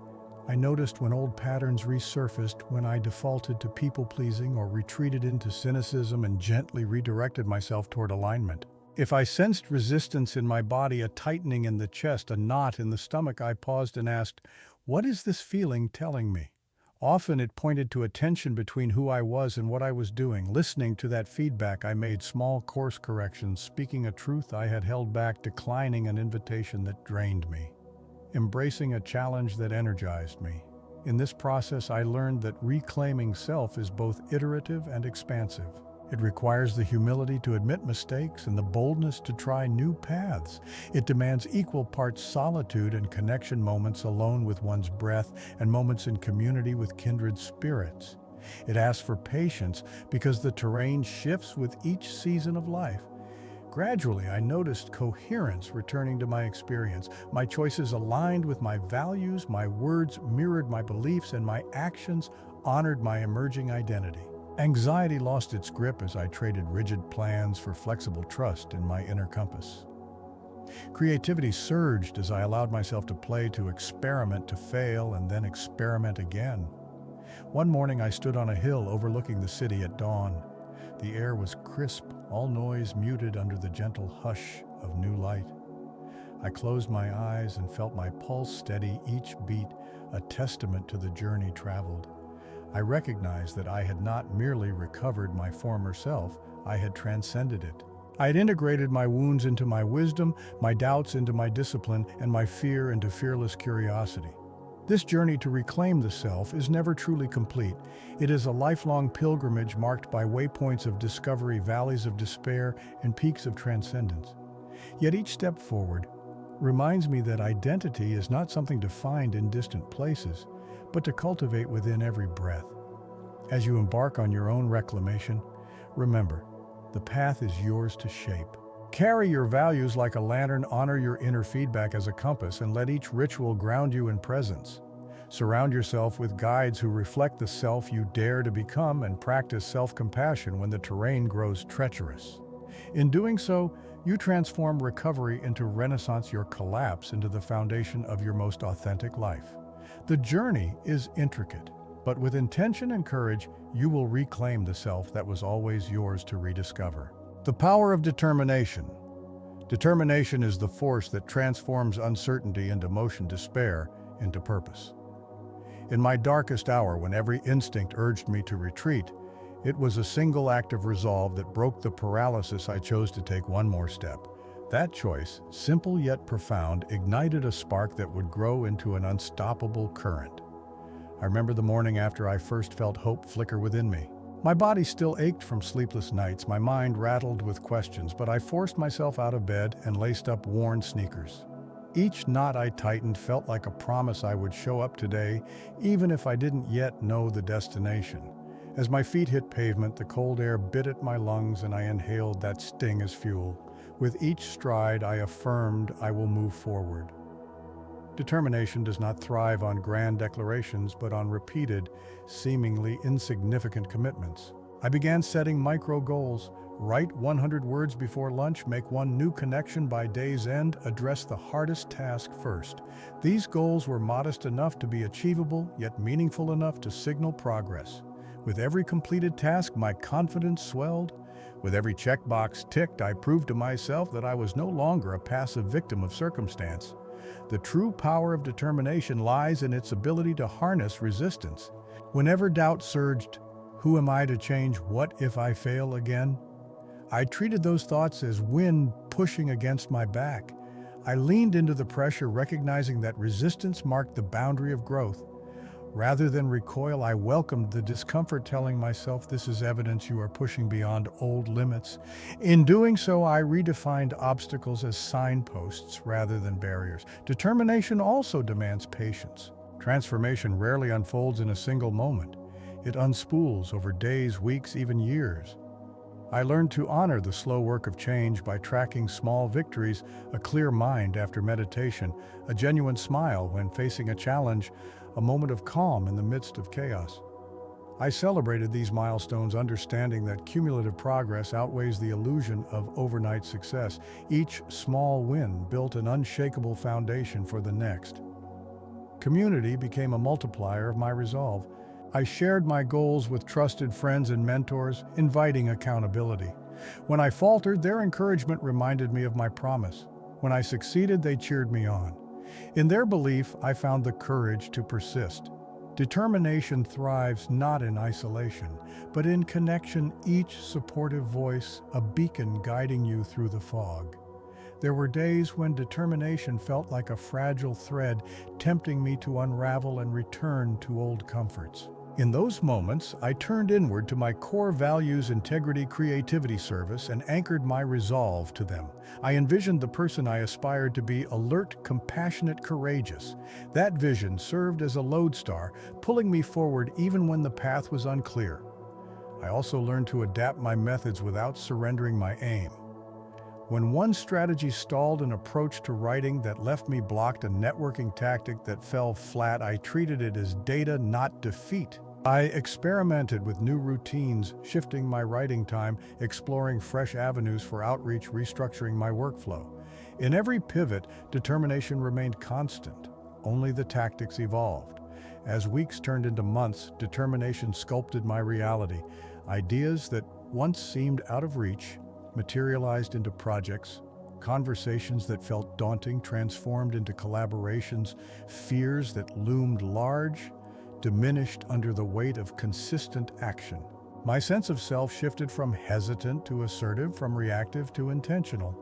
I noticed when old patterns resurfaced, when I defaulted to people-pleasing or retreated into cynicism, and gently redirected myself toward alignment. If I sensed resistance in my body, a tightening in the chest, a knot in the stomach, I paused and asked, what is this feeling telling me? Often it pointed to a tension between who I was and what I was doing. Listening to that feedback, I made small course corrections, speaking a truth I had held back, declining an invitation that drained me, embracing a challenge that energized me. In this process, I learned that reclaiming self is both iterative and expansive. It requires the humility to admit mistakes and the boldness to try new paths. It demands equal parts solitude and connection, moments alone with one's breath and moments in community with kindred spirits. It asks for patience because the terrain shifts with each season of life. Gradually, I noticed coherence returning to my experience. My choices aligned with my values, my words mirrored my beliefs, and my actions honored my emerging identity. Anxiety lost its grip as I traded rigid plans for flexible trust in my inner compass. Creativity surged as I allowed myself to play, to experiment, to fail, and then experiment again. One morning I stood on a hill overlooking the city at dawn. The air was crisp, all noise muted under the gentle hush of new light. I closed my eyes and felt my pulse steady, each beat a testament to the journey traveled. I recognized that I had not merely recovered my former self, I had transcended it. I had integrated my wounds into my wisdom, my doubts into my discipline, and my fear into fearless curiosity. This journey to reclaim the self is never truly complete. It is a lifelong pilgrimage marked by waypoints of discovery, valleys of despair, and peaks of transcendence. Yet each step forward reminds me that identity is not something to find in distant places, but to cultivate within every breath. As you embark on your own reclamation, remember, the path is yours to shape. Carry your values like a lantern, honor your inner feedback as a compass, and let each ritual ground you in presence. Surround yourself with guides who reflect the self you dare to become, and practice self-compassion when the terrain grows treacherous. In doing so, you transform recovery into renaissance, your collapse into the foundation of your most authentic life. The journey is intricate, but with intention and courage, you will reclaim the self that was always yours to rediscover. The power of determination. Determination is the force that transforms uncertainty and emotion, despair, into purpose. In my darkest hour, when every instinct urged me to retreat, it was a single act of resolve that broke the paralysis. I chose to take one more step. That choice, simple yet profound, ignited a spark that would grow into an unstoppable current. I remember the morning after I first felt hope flicker within me. My body still ached from sleepless nights, my mind rattled with questions, but I forced myself out of bed and laced up worn sneakers. Each knot I tightened felt like a promise I would show up today, even if I didn't yet know the destination. As my feet hit pavement, the cold air bit at my lungs and I inhaled that sting as fuel. With each stride, I affirmed I will move forward. Determination does not thrive on grand declarations, but on repeated, seemingly insignificant commitments. I began setting micro goals. Write 100 words before lunch, make one new connection by day's end, address the hardest task first. These goals were modest enough to be achievable, yet meaningful enough to signal progress. With every completed task, my confidence swelled. With every checkbox ticked, I proved to myself that I was no longer a passive victim of circumstance. The true power of determination lies in its ability to harness resistance. Whenever doubt surged, who am I to change? What if I fail again? I treated those thoughts as wind pushing against my back. I leaned into the pressure, recognizing that resistance marked the boundary of growth. Rather than recoil, I welcomed the discomfort, telling myself this is evidence you are pushing beyond old limits. In doing so, I redefined obstacles as signposts rather than barriers. Determination also demands patience. Transformation rarely unfolds in a single moment. It unspools over days, weeks, even years. I learned to honor the slow work of change by tracking small victories, a clear mind after meditation, a genuine smile when facing a challenge, a moment of calm in the midst of chaos. I celebrated these milestones, understanding that cumulative progress outweighs the illusion of overnight success. Each small win built an unshakable foundation for the next. Community became a multiplier of my resolve. I shared my goals with trusted friends and mentors, inviting accountability. When I faltered, their encouragement reminded me of my promise. When I succeeded, they cheered me on. In their belief, I found the courage to persist. Determination thrives not in isolation, but in connection, each supportive voice, a beacon guiding you through the fog. There were days when determination felt like a fragile thread, tempting me to unravel and return to old comforts. In those moments, I turned inward to my core values: integrity, creativity, service, and anchored my resolve to them. I envisioned the person I aspired to be: alert, compassionate, courageous. That vision served as a lodestar, pulling me forward even when the path was unclear. I also learned to adapt my methods without surrendering my aim. When one strategy stalled, an approach to writing that left me blocked, a networking tactic that fell flat, I treated it as data, not defeat. I experimented with new routines, shifting my writing time, exploring fresh avenues for outreach, restructuring my workflow. In every pivot, determination remained constant. Only the tactics evolved. As weeks turned into months, determination sculpted my reality. Ideas that once seemed out of reach materialized into projects. Conversations that felt daunting transformed into collaborations. Fears that loomed large diminished under the weight of consistent action. My sense of self shifted from hesitant to assertive, from reactive to intentional.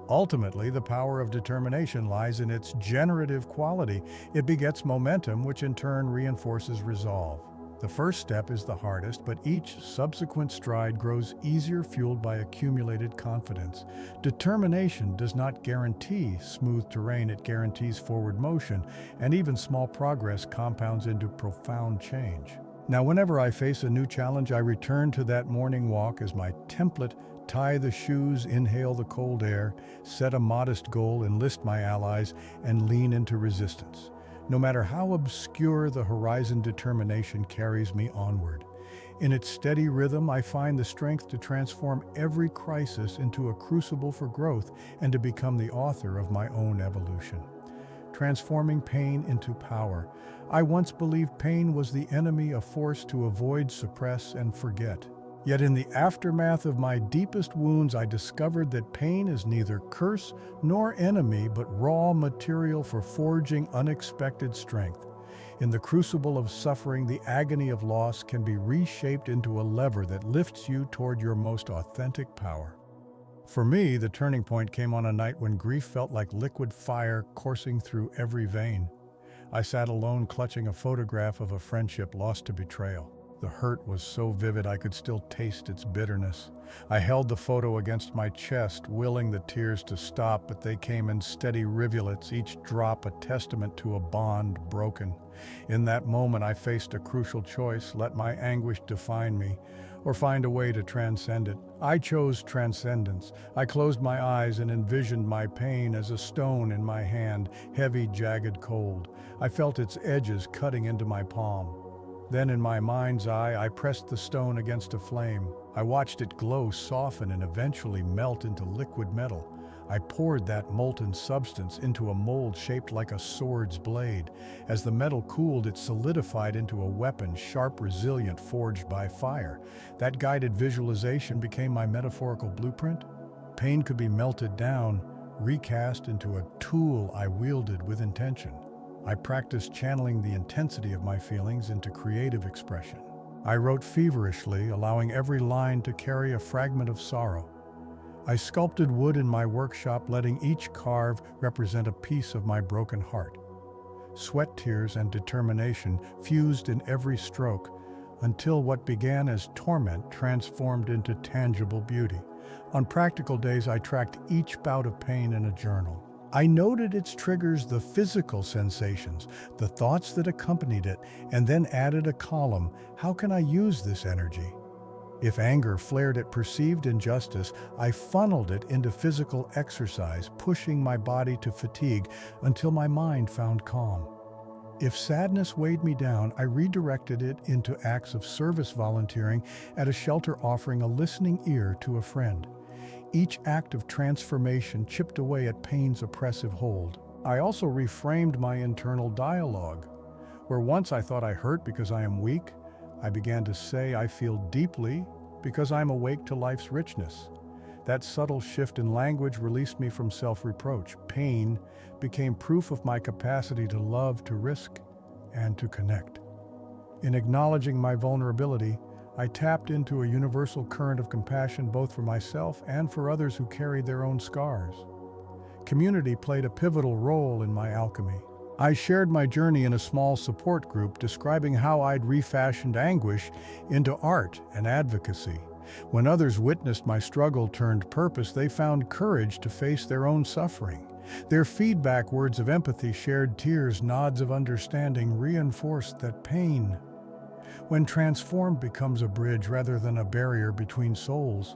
Ultimately, the power of determination lies in its generative quality. It begets momentum, which in turn reinforces resolve. The first step is the hardest, but each subsequent stride grows easier, fueled by accumulated confidence. Determination does not guarantee smooth terrain, it guarantees forward motion, and even small progress compounds into profound change. Now, whenever I face a new challenge, I return to that morning walk as my template: tie the shoes, inhale the cold air, set a modest goal, enlist my allies, and lean into resistance. No matter how obscure the horizon, determination carries me onward. In its steady rhythm, I find the strength to transform every crisis into a crucible for growth and to become the author of my own evolution. Transforming pain into power. I once believed pain was the enemy, a force to avoid, suppress, and forget. Yet in the aftermath of my deepest wounds, I discovered that pain is neither curse nor enemy, but raw material for forging unexpected strength. In the crucible of suffering, the agony of loss can be reshaped into a lever that lifts you toward your most authentic power. For me, the turning point came on a night when grief felt like liquid fire coursing through every vein. I sat alone, clutching a photograph of a friendship lost to betrayal. The hurt was so vivid I could still taste its bitterness. I held the photo against my chest, willing the tears to stop, but they came in steady rivulets, each drop a testament to a bond broken. In that moment, I faced a crucial choice: let my anguish define me, or find a way to transcend it. I chose transcendence. I closed my eyes and envisioned my pain as a stone in my hand, heavy, jagged, cold. I felt its edges cutting into my palm. Then in my mind's eye, I pressed the stone against a flame. I watched it glow, soften, and eventually melt into liquid metal. I poured that molten substance into a mold shaped like a sword's blade. As the metal cooled, it solidified into a weapon, sharp, resilient, forged by fire. That guided visualization became my metaphorical blueprint. Pain could be melted down, recast into a tool I wielded with intention. I practiced channeling the intensity of my feelings into creative expression. I wrote feverishly, allowing every line to carry a fragment of sorrow. I sculpted wood in my workshop, letting each carve represent a piece of my broken heart. Sweat, tears, and determination fused in every stroke, until what began as torment transformed into tangible beauty. On practical days, I tracked each bout of pain in a journal. I noted its triggers, the physical sensations, the thoughts that accompanied it, and then added a column: how can I use this energy? If anger flared at perceived injustice, I funneled it into physical exercise, pushing my body to fatigue until my mind found calm. If sadness weighed me down, I redirected it into acts of service, volunteering at a shelter, offering a listening ear to a friend. Each act of transformation chipped away at pain's oppressive hold. I also reframed my internal dialogue. Where once I thought I hurt because I am weak, I began to say I feel deeply because I'm awake to life's richness. That subtle shift in language released me from self-reproach. Pain became proof of my capacity to love, to risk, and to connect. In acknowledging my vulnerability, I tapped into a universal current of compassion both for myself and for others who carried their own scars. Community played a pivotal role in my alchemy. I shared my journey in a small support group describing how I'd refashioned anguish into art and advocacy. When others witnessed my struggle turned purpose, they found courage to face their own suffering. Their feedback, words of empathy, shared tears, nods of understanding reinforced that pain, when transformed, becomes a bridge rather than a barrier between souls.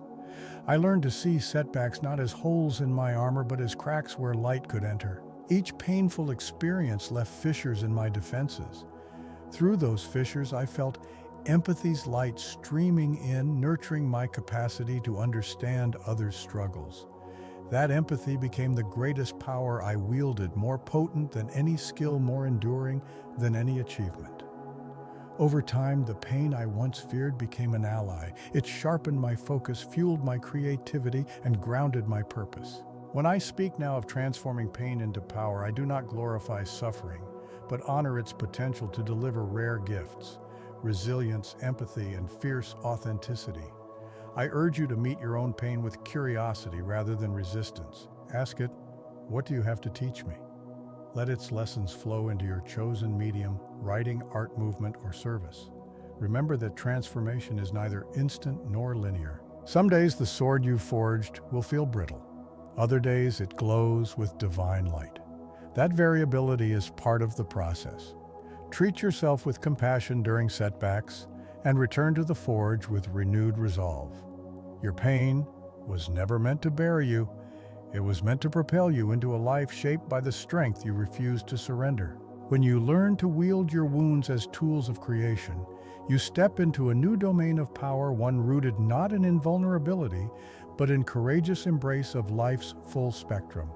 I learned to see setbacks not as holes in my armor but as cracks where light could enter. Each painful experience left fissures in my defenses. Through those fissures, I felt empathy's light streaming in, nurturing my capacity to understand others' struggles. That empathy became the greatest power I wielded, more potent than any skill, more enduring than any achievement. Over time, the pain I once feared became an ally. It sharpened my focus, fueled my creativity, and grounded my purpose. When I speak now of transforming pain into power, I do not glorify suffering, but honor its potential to deliver rare gifts: resilience, empathy, and fierce authenticity. I urge you to meet your own pain with curiosity rather than resistance. Ask it, "What do you have to teach me?" Let its lessons flow into your chosen medium: writing, art, movement, or service. Remember that transformation is neither instant nor linear. Some days the sword you've forged will feel brittle. Other days it glows with divine light. That variability is part of the process. Treat yourself with compassion during setbacks and return to the forge with renewed resolve. Your pain was never meant to bury you. It was meant to propel you into a life shaped by the strength you refuse to surrender. When you learn to wield your wounds as tools of creation, you step into a new domain of power, one rooted not in invulnerability, but in courageous embrace of life's full spectrum.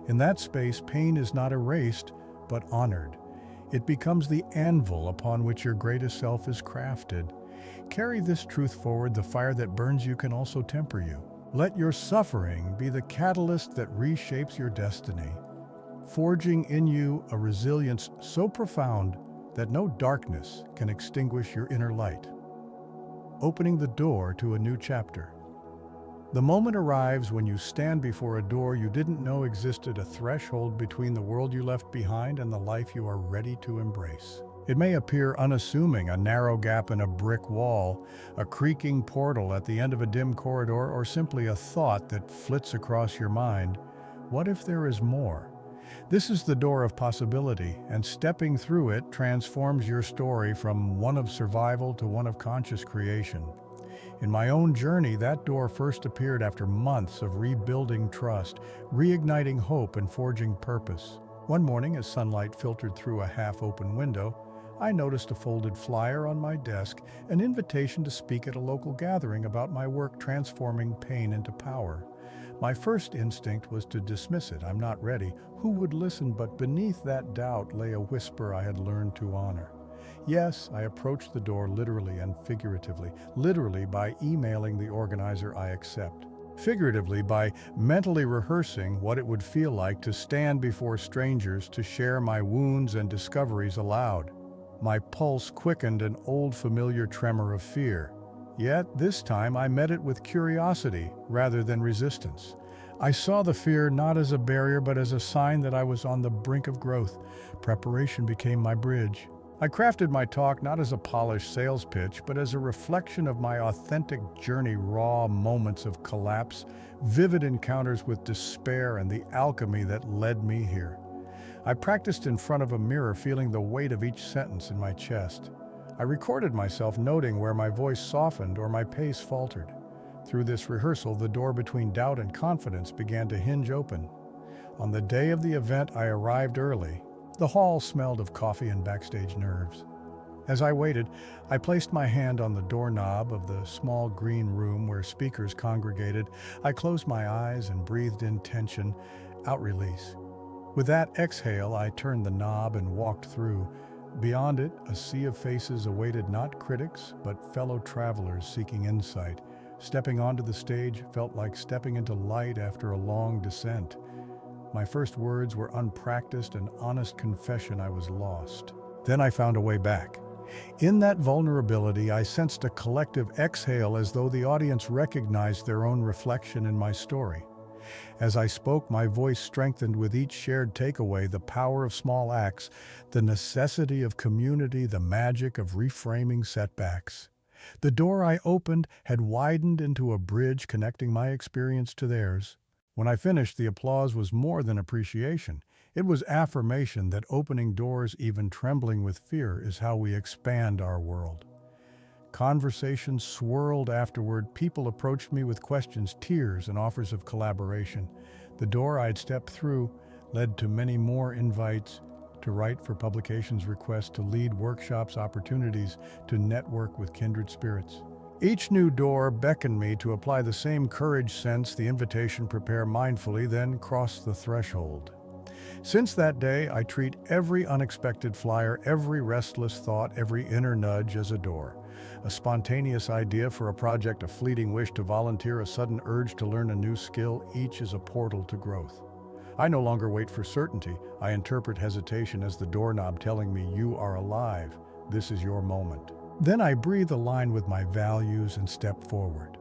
In that space, pain is not erased, but honored. It becomes the anvil upon which your greatest self is crafted. Carry this truth forward: the fire that burns you can also temper you. Let your suffering be the catalyst that reshapes your destiny, forging in you a resilience so profound that no darkness can extinguish your inner light, opening the door to a new chapter. The moment arrives when you stand before a door you didn't know existed, a threshold between the world you left behind and the life you are ready to embrace. It may appear unassuming, a narrow gap in a brick wall, a creaking portal at the end of a dim corridor, or simply a thought that flits across your mind. What if there is more? This is the door of possibility, and stepping through it transforms your story from one of survival to one of conscious creation. In my own journey, that door first appeared after months of rebuilding trust, reigniting hope, and forging purpose. One morning, as sunlight filtered through a half-open window, I noticed a folded flyer on my desk, an invitation to speak at a local gathering about my work transforming pain into power. My first instinct was to dismiss it. "I'm not ready. Who would listen?" But beneath that doubt lay a whisper I had learned to honor. Yes, I approached the door literally and figuratively. Literally by emailing the organizer I accept. Figuratively by mentally rehearsing what it would feel like to stand before strangers, to share my wounds and discoveries aloud. My pulse quickened, an old familiar tremor of fear. Yet this time I met it with curiosity rather than resistance. I saw the fear not as a barrier but as a sign that I was on the brink of growth. Preparation became my bridge. I crafted my talk not as a polished sales pitch, but as a reflection of my authentic journey: raw moments of collapse, vivid encounters with despair, and the alchemy that led me here. I practiced in front of a mirror, feeling the weight of each sentence in my chest. I recorded myself, noting where my voice softened or my pace faltered. Through this rehearsal, the door between doubt and confidence began to hinge open. On the day of the event, I arrived early. The hall smelled of coffee and backstage nerves. As I waited, I placed my hand on the doorknob of the small green room where speakers congregated. I closed my eyes and breathed in tension, out release. With that exhale, I turned the knob and walked through. Beyond it, a sea of faces awaited, not critics, but fellow travelers seeking insight. Stepping onto the stage felt like stepping into light after a long descent. My first words were unpracticed, an honest confession I was lost. Then I found a way back. In that vulnerability, I sensed a collective exhale as though the audience recognized their own reflection in my story. As I spoke, my voice strengthened with each shared takeaway: the power of small acts, the necessity of community, the magic of reframing setbacks. The door I opened had widened into a bridge connecting my experience to theirs. When I finished, the applause was more than appreciation. It was affirmation that opening doors, even trembling with fear, is how we expand our world. Conversations swirled afterward. People approached me with questions, tears, and offers of collaboration. The door I'd stepped through led to many more invites to write for publications, requests to lead workshops, opportunities to network with kindred spirits. Each new door beckoned me to apply the same courage, sense the invitation, prepare mindfully, then cross the threshold. Since that day, I treat every unexpected flyer, every restless thought, every inner nudge as a door. A spontaneous idea for a project, a fleeting wish to volunteer, a sudden urge to learn a new skill, each is a portal to growth. I no longer wait for certainty. I interpret hesitation as the doorknob telling me, you are alive. This is your moment. Then I breathe a line with my values and step forward.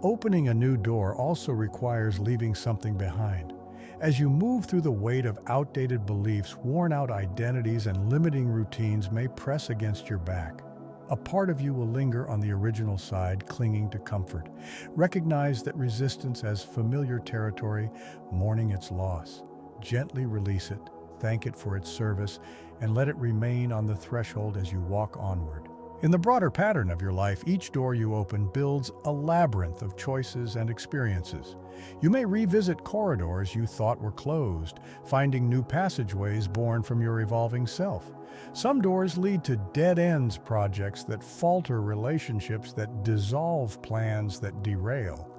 Opening a new door also requires leaving something behind. As you move through the weight of outdated beliefs, worn-out identities, and limiting routines may press against your back. A part of you will linger on the original side, clinging to comfort. Recognize that resistance as familiar territory, mourning its loss. Gently release it, thank it for its service, and let it remain on the threshold as you walk onward. In the broader pattern of your life, each door you open builds a labyrinth of choices and experiences. You may revisit corridors you thought were closed, finding new passageways born from your evolving self. Some doors lead to dead ends, projects that falter, relationships that dissolve, plans that derail.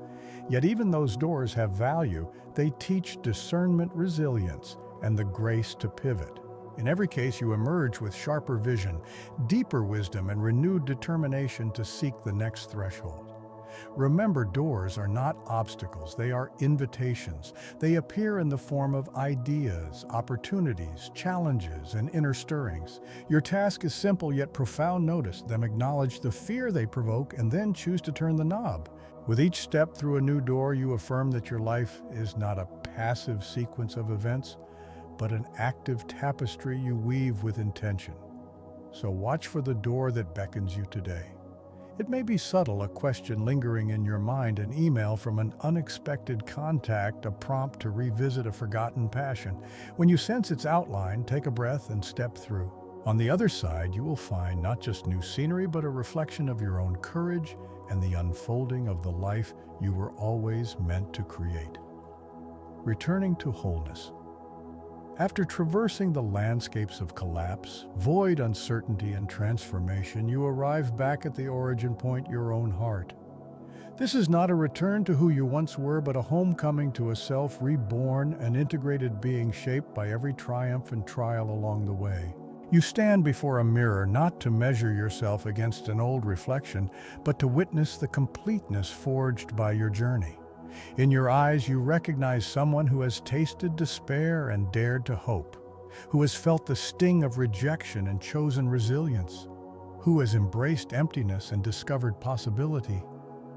Yet even those doors have value. They teach discernment, resilience, and the grace to pivot. In every case, you emerge with sharper vision, deeper wisdom, and renewed determination to seek the next threshold. Remember, doors are not obstacles, they are invitations. They appear in the form of ideas, opportunities, challenges, and inner stirrings. Your task is simple yet profound. Notice them, acknowledge the fear they provoke, and then choose to turn the knob. With each step through a new door, you affirm that your life is not a passive sequence of events, but an active tapestry you weave with intention. So watch for the door that beckons you today. It may be subtle, a question lingering in your mind, an email from an unexpected contact, a prompt to revisit a forgotten passion. When you sense its outline, take a breath and step through. On the other side, you will find not just new scenery, but a reflection of your own courage and the unfolding of the life you were always meant to create. Returning to wholeness. After traversing the landscapes of collapse, void, uncertainty, and transformation, you arrive back at the origin point, your own heart. This is not a return to who you once were, but a homecoming to a self reborn, an integrated being shaped by every triumph and trial along the way. You stand before a mirror not to measure yourself against an old reflection, but to witness the completeness forged by your journey. In your eyes, you recognize someone who has tasted despair and dared to hope, who has felt the sting of rejection and chosen resilience, who has embraced emptiness and discovered possibility,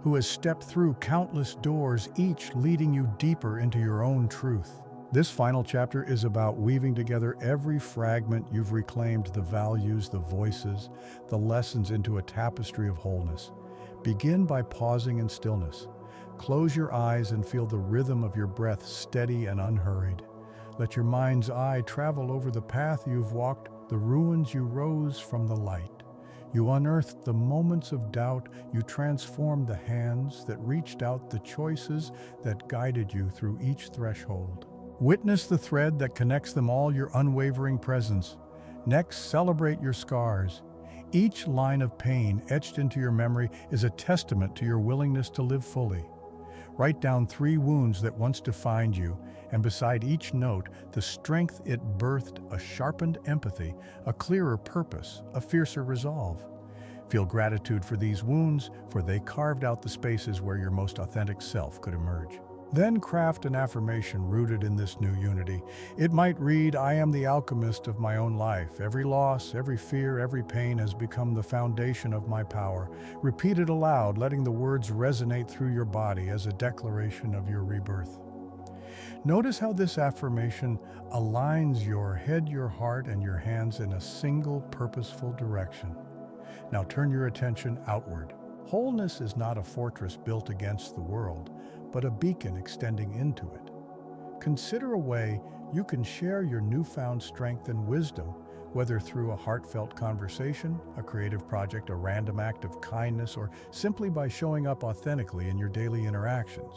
who has stepped through countless doors, each leading you deeper into your own truth. This final chapter is about weaving together every fragment you've reclaimed, the values, the voices, the lessons, into a tapestry of wholeness. Begin by pausing in stillness. Close your eyes and feel the rhythm of your breath, steady and unhurried. Let your mind's eye travel over the path you've walked, the ruins you rose from, the light. You unearthed the moments of doubt, you transformed the hands that reached out, the choices that guided you through each threshold. Witness the thread that connects them all, your unwavering presence. Next, celebrate your scars. Each line of pain etched into your memory is a testament to your willingness to live fully. Write down 3 wounds that once defined you, and beside each note, the strength it birthed, a sharpened empathy, a clearer purpose, a fiercer resolve. Feel gratitude for these wounds, for they carved out the spaces where your most authentic self could emerge. Then craft an affirmation rooted in this new unity. It might read, I am the alchemist of my own life. Every loss, every fear, every pain has become the foundation of my power. Repeat it aloud, letting the words resonate through your body as a declaration of your rebirth. Notice how this affirmation aligns your head, your heart, and your hands in a single purposeful direction. Now turn your attention outward. Wholeness is not a fortress built against the world, but a beacon extending into it. Consider a way you can share your newfound strength and wisdom, whether through a heartfelt conversation, a creative project, a random act of kindness, or simply by showing up authentically in your daily interactions.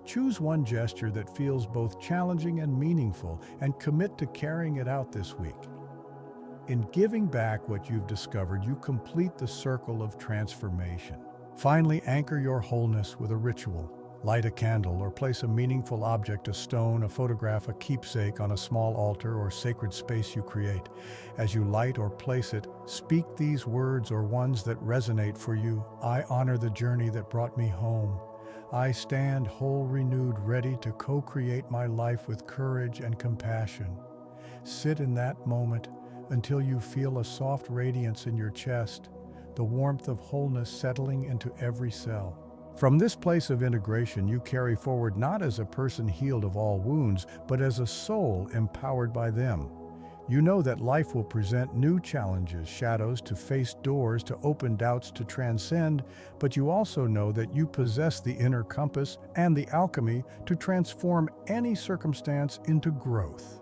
Choose one gesture that feels both challenging and meaningful, and commit to carrying it out this week. In giving back what you've discovered, you complete the circle of transformation. Finally, anchor your wholeness with a ritual. Light a candle or place a meaningful object, a stone, a photograph, a keepsake on a small altar or sacred space you create. As you light or place it, speak these words or ones that resonate for you. I honor the journey that brought me home. I stand whole, renewed, ready to co-create my life with courage and compassion. Sit in that moment until you feel a soft radiance in your chest, the warmth of wholeness settling into every cell. From this place of integration, you carry forward not as a person healed of all wounds, but as a soul empowered by them. You know that life will present new challenges, shadows to face, doors to open, doubts to transcend, but you also know that you possess the inner compass and the alchemy to transform any circumstance into growth.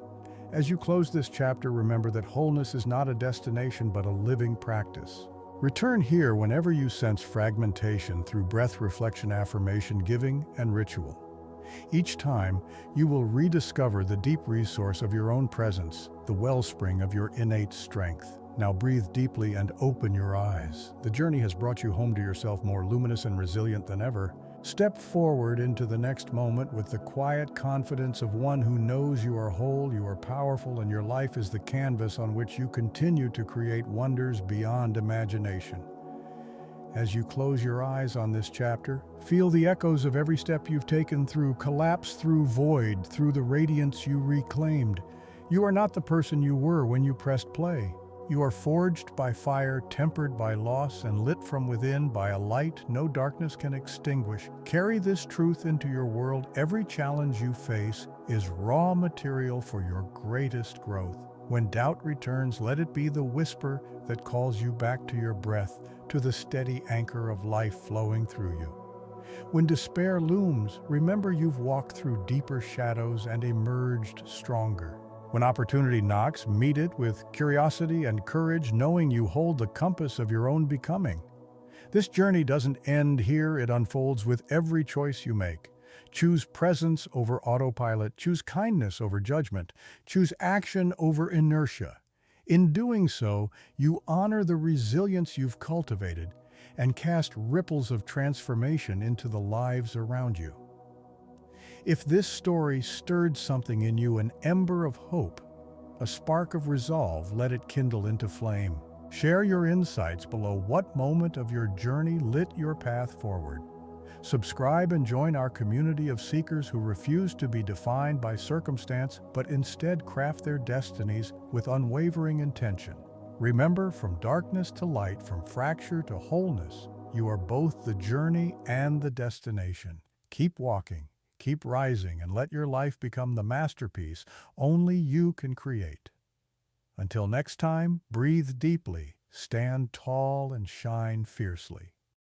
As you close this chapter, remember that wholeness is not a destination but a living practice. Return here whenever you sense fragmentation through breath, reflection, affirmation, giving, and ritual. Each time, you will rediscover the deep resource of your own presence, the wellspring of your innate strength. Now breathe deeply and open your eyes. The journey has brought you home to yourself more luminous and resilient than ever. Step forward into the next moment with the quiet confidence of one who knows you are whole, you are powerful, and your life is the canvas on which you continue to create wonders beyond imagination. As you close your eyes on this chapter, feel the echoes of every step you've taken through collapse, through void, through the radiance you reclaimed. You are not the person you were when you pressed play. You are forged by fire, tempered by loss, and lit from within by a light no darkness can extinguish. Carry this truth into your world. Every challenge you face is raw material for your greatest growth. When doubt returns, let it be the whisper that calls you back to your breath, to the steady anchor of life flowing through you. When despair looms, remember you've walked through deeper shadows and emerged stronger. When opportunity knocks, meet it with curiosity and courage, knowing you hold the compass of your own becoming. This journey doesn't end here, it unfolds with every choice you make. Choose presence over autopilot, choose kindness over judgment, choose action over inertia. In doing so, you honor the resilience you've cultivated and cast ripples of transformation into the lives around you. If this story stirred something in you, an ember of hope, a spark of resolve, let it kindle into flame. Share your insights below. What moment of your journey lit your path forward? Subscribe and join our community of seekers who refuse to be defined by circumstance, but instead craft their destinies with unwavering intention. Remember, from darkness to light, from fracture to wholeness, you are both the journey and the destination. Keep walking. Keep rising, and let your life become the masterpiece only you can create. Until next time, breathe deeply, stand tall, and shine fiercely.